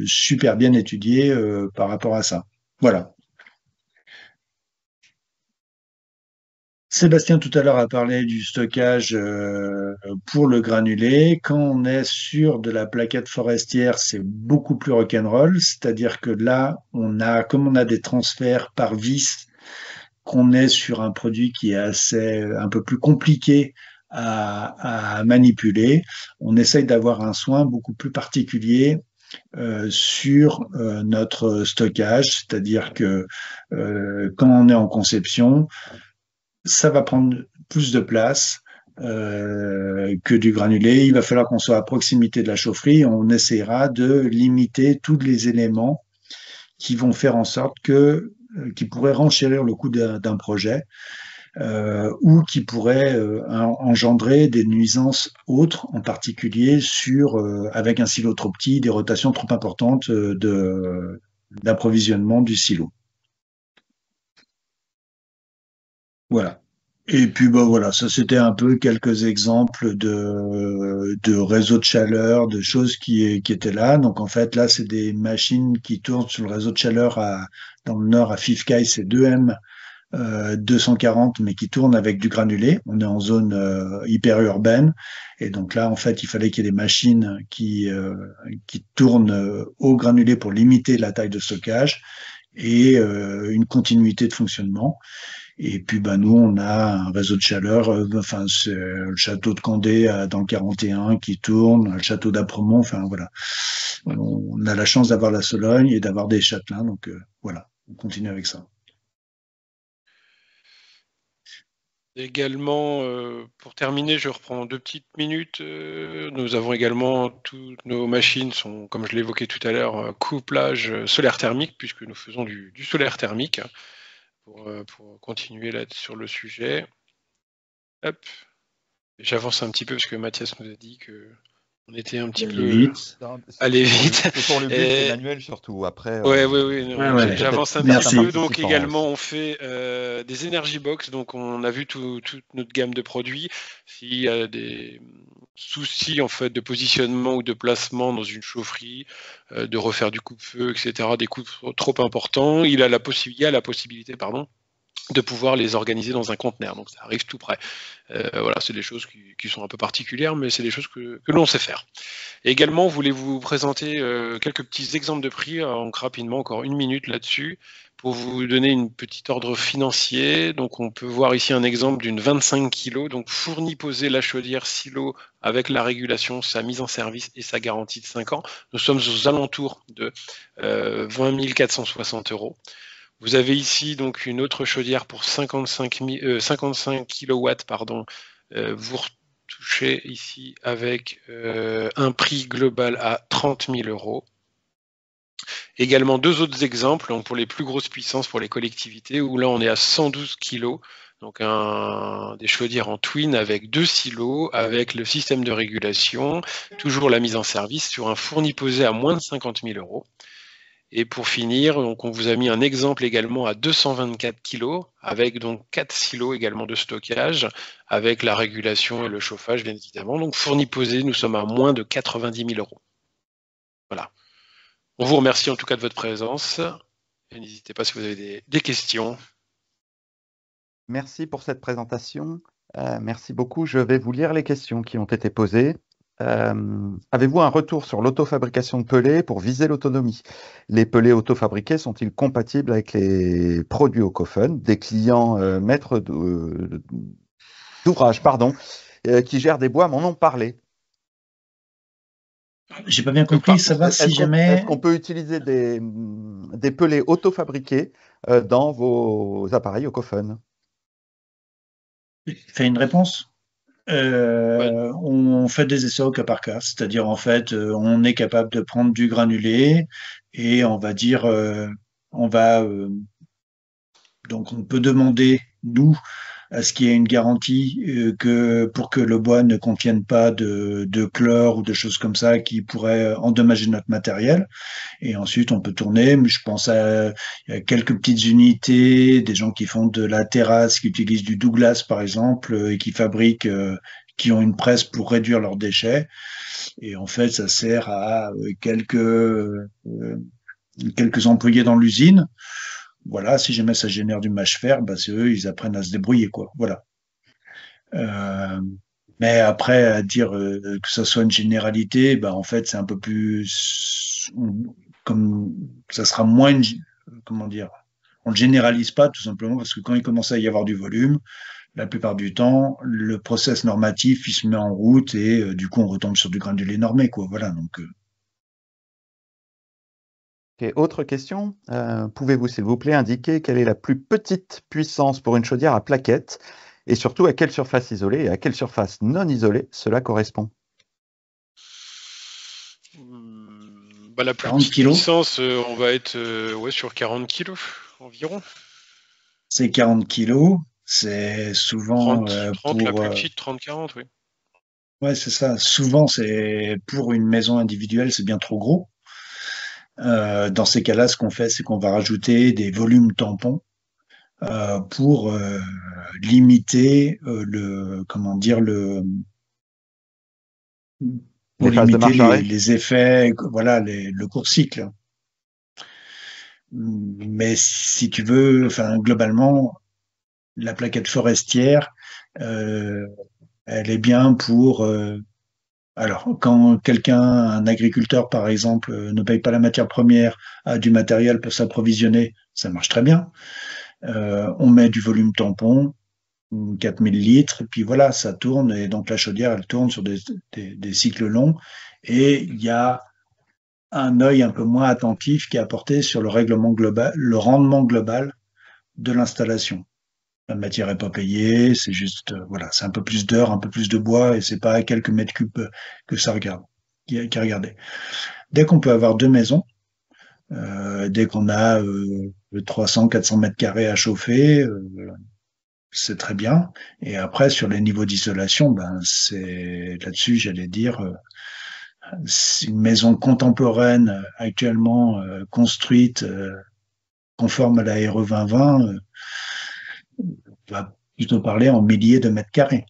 super bien étudiées par rapport à ça. Voilà. Sébastien tout à l'heure a parlé du stockage pour le granulé. Quand on est sur de la plaquette forestière, c'est beaucoup plus rock'n'roll, c'est-à-dire que là, comme on a des transferts par vis, qu'on est sur un produit qui est un peu plus compliqué à manipuler, on essaye d'avoir un soin beaucoup plus particulier sur notre stockage, c'est-à-dire que quand on est en conception, ça va prendre plus de place que du granulé. Il va falloir qu'on soit à proximité de la chaufferie. On essaiera de limiter tous les éléments qui vont faire en sorte qui pourraient renchérir le coût d'un projet ou qui pourraient engendrer des nuisances autres, en particulier avec un silo trop petit, des rotations trop importantes d'approvisionnement du silo. Voilà. Et puis voilà, ça c'était un peu quelques exemples de réseaux de chaleur, de choses qui étaient là. Donc en fait là c'est des machines qui tournent sur le réseau de chaleur dans le nord à Fifkai, c'est 2M 240, mais qui tournent avec du granulé. On est en zone hyper urbaine, et donc là en fait il fallait qu'il y ait des machines qui tournent au granulé pour limiter la taille de stockage et une continuité de fonctionnement. Et puis, nous, on a un réseau de chaleur, c'est le château de Candé dans le 41 qui tourne, le château d'Apremont, voilà. On a la chance d'avoir la Sologne et d'avoir des châtelains, donc voilà, on continue avec ça. Également, pour terminer, je reprends 2 petites minutes. Nous avons également toutes nos machines sont, comme je l'évoquais tout à l'heure, couplage solaire thermique, puisque nous faisons du solaire thermique, pour continuer là sur le sujet. Hop. J'avance un petit peu parce que Mathias nous a dit que on était un petit peu vite. Aller vite. C'est pour le but, Emmanuel, surtout. Après, oui. J'avance un petit peu. Donc également, aussi. on fait des Energy Box. Donc on a vu toute notre gamme de produits. S'il y a des soucis en fait de positionnement ou de placement dans une chaufferie, de refaire du coupe-feu, etc., des coûts trop importants, il y a la possibilité, de pouvoir les organiser dans un conteneur. Donc ça arrive tout près. Voilà, c'est des choses qui sont un peu particulières, mais c'est des choses que l'on sait faire. Et également, voulez-vous présenter quelques petits exemples de prix, rapidement, encore 1 minute là-dessus, pour vous donner une petite ordre financier. Donc on peut voir ici un exemple d'une 25 kg, donc fournie posée la chaudière silo avec la régulation, sa mise en service et sa garantie de 5 ans. Nous sommes aux alentours de 20 460 €. Vous avez ici donc une autre chaudière pour 55 kW, vous retouchez ici avec un prix global à 30 000 €. Également 2 autres exemples pour les plus grosses puissances pour les collectivités, où là on est à 112 kg, donc des chaudières en twin avec 2 silos, avec le système de régulation, toujours la mise en service sur un fourni posé à moins de 50 000 €. Et pour finir, donc on vous a mis un exemple également à 224 kg, avec donc 4 silos également de stockage, avec la régulation et le chauffage, bien évidemment. Donc fourni posé, nous sommes à moins de 90 000 €. Voilà. On vous remercie en tout cas de votre présence. Et n'hésitez pas si vous avez des questions. Merci pour cette présentation. Merci beaucoup. Je vais vous lire les questions qui ont été posées. Avez-vous un retour sur l'autofabrication de pellets pour viser l'autonomie? Les pellets autofabriqués sont-ils compatibles avec les produits Ocofen? Des clients maîtres d'ouvrage qui gèrent des bois m'en ont parlé. J'ai pas bien compris, ça va si jamais... Est-ce qu'on peut utiliser des pellets autofabriqués dans vos appareils Ocofen? Fais une réponse. On fait des essais au cas par cas, c'est-à-dire en fait, on est capable de prendre du granulé et on va dire, donc on peut demander nous à ce qu'il y ait une garantie pour que le bois ne contienne pas de chlore ou de choses comme ça qui pourraient endommager notre matériel. Et ensuite, on peut tourner. Je pense à quelques petites unités, des gens qui font de la terrasse, qui utilisent du Douglas, par exemple, et qui fabriquent, qui ont une presse pour réduire leurs déchets. Et en fait, ça sert à quelques employés dans l'usine. voilà, si jamais ça génère du mâche-fer, bah, c'est eux, ils apprennent à se débrouiller, quoi. Voilà. Euh, mais après, à dire que ça soit une généralité, bah, en fait, c'est un peu plus, comme, ça sera moins, comment dire, on ne généralise pas tout simplement parce que quand il commence à y avoir du volume, la plupart du temps, le process normatif, il se met en route et du coup, on retombe sur du granulé normé, quoi. Voilà, donc. Ok, autre question. Pouvez-vous, s'il vous plaît, indiquer quelle est la plus petite puissance pour une chaudière à plaquettes et surtout à quelle surface isolée et à quelle surface non isolée cela correspond? Bah, la plus 40 petite kilos, puissance, on va être ouais, sur 40 kilos environ. c'est 40 kilos. C'est souvent 30, la pour. plus petite, 30-40, oui. Ouais, c'est ça. Souvent, c'est pour une maison individuelle, c'est bien trop gros. Dans ces cas-là, ce qu'on fait, c'est qu'on va rajouter des volumes tampons pour limiter comment dire, pour Les phases de limiter marche arrêt? les effets, voilà, le court cycle. Mais si tu veux, enfin, globalement, la plaquette forestière, euh, elle est bien pour. Alors, quand quelqu'un, un agriculteur par exemple, ne paye pas la matière première, a du matériel pour s'approvisionner, ça marche très bien. On met du volume tampon, 4000 litres, et puis voilà, ça tourne, et donc la chaudière, elle tourne sur des cycles longs, et il y a un œil un peu moins attentif qui est apporté sur le règlement global, le rendement global de l'installation. La matière est pas payée, c'est juste, voilà, c'est un peu plus d'heures, un peu plus de bois, et c'est pas à quelques mètres cubes que ça regarde, qui a regardé. Dès qu'on peut avoir deux maisons, dès qu'on a 300, 400 mètres carrés à chauffer, c'est très bien. Et après, sur les niveaux d'isolation, ben, c'est là-dessus, j'allais dire, c'est une maison contemporaine actuellement construite conforme à la RE 2020 va plutôt parler en milliers de mètres carrés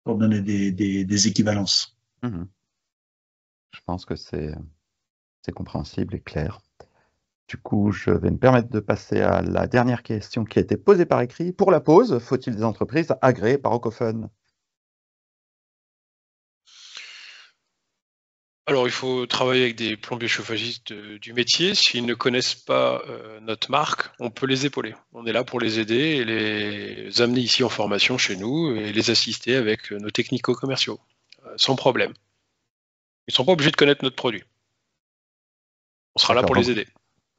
pour donner des équivalences. Mhm. Je pense que c'est compréhensible et clair. Du coup, je vais me permettre de passer à la dernière question qui a été posée par écrit. Pour la pause, faut-il des entreprises agréées par Ocophone? Alors, il faut travailler avec des plombiers chauffagistes du métier. S'ils ne connaissent pas notre marque, on peut les épauler. On est là pour les aider et les amener ici en formation chez nous et les assister avec nos technico-commerciaux, sans problème. Ils ne sont pas obligés de connaître notre produit. On sera là D'accord, pour donc les aider.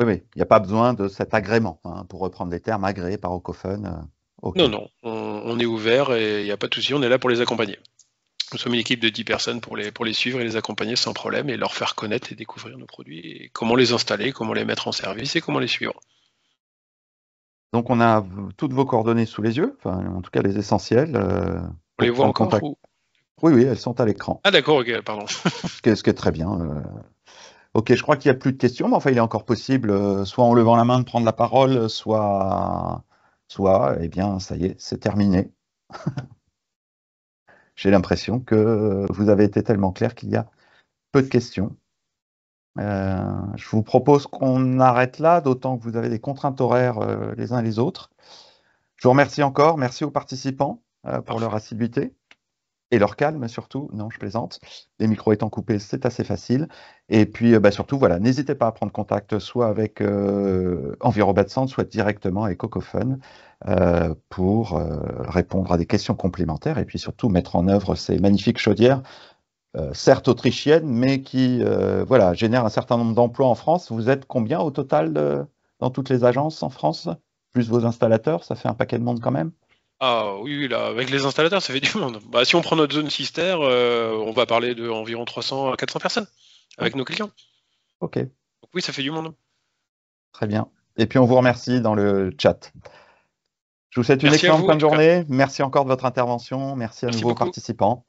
oui, il n'y a pas besoin de cet agrément, hein, pour reprendre les termes agréés par Ocophone. Ok, Non, non, on est ouvert et il n'y a pas de souci, on est là pour les accompagner. Nous sommes une équipe de 10 personnes pour les suivre et les accompagner sans problème et leur faire connaître et découvrir nos produits et comment les installer, comment les mettre en service et comment les suivre. donc on a toutes vos coordonnées sous les yeux, enfin, en tout cas les essentiels, On les pour voit prendre encore contact. ou... Oui, oui, elles sont à l'écran, Ah d'accord, ok, pardon. ce qui est très bien. Ok, je crois qu'il n'y a plus de questions, mais enfin, il est encore possible, soit en levant la main de prendre la parole, soit, eh bien, ça y est, c'est terminé. J'ai l'impression que vous avez été tellement clair qu'il y a peu de questions. Je vous propose qu'on arrête là, d'autant que vous avez des contraintes horaires les uns et les autres. Je vous remercie encore, merci aux participants pour leur Parfait. assiduité. Et leur calme surtout, non, je plaisante. Les micros étant coupés, c'est assez facile. Et puis bah, surtout, voilà, n'hésitez pas à prendre contact soit avec EnviroBadsand, soit directement avec Ocophone pour répondre à des questions complémentaires et puis surtout mettre en œuvre ces magnifiques chaudières, certes autrichiennes, mais qui voilà, génèrent un certain nombre d'emplois en France. Vous êtes combien au total dans toutes les agences en France, plus vos installateurs, ça fait un paquet de monde quand même? Ah oui, oui, là, avec les installateurs, ça fait du monde. Bah, si on prend notre zone Cister, on va parler d'environ 300 à 400 personnes Ouais, avec nos clients. ok, Donc oui, ça fait du monde. très bien. Et puis on vous remercie dans le chat. Je vous souhaite une Merci à excellente vous fin en de tout cas. journée. Merci encore de votre intervention. Merci à Merci nouveau aux beaucoup. participants.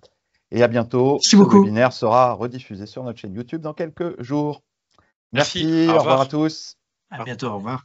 Et à bientôt. Merci Ce beaucoup. webinaire sera rediffusé sur notre chaîne YouTube dans quelques jours. Merci. Merci. Au Au revoir à revoir. tous. À bientôt, au revoir.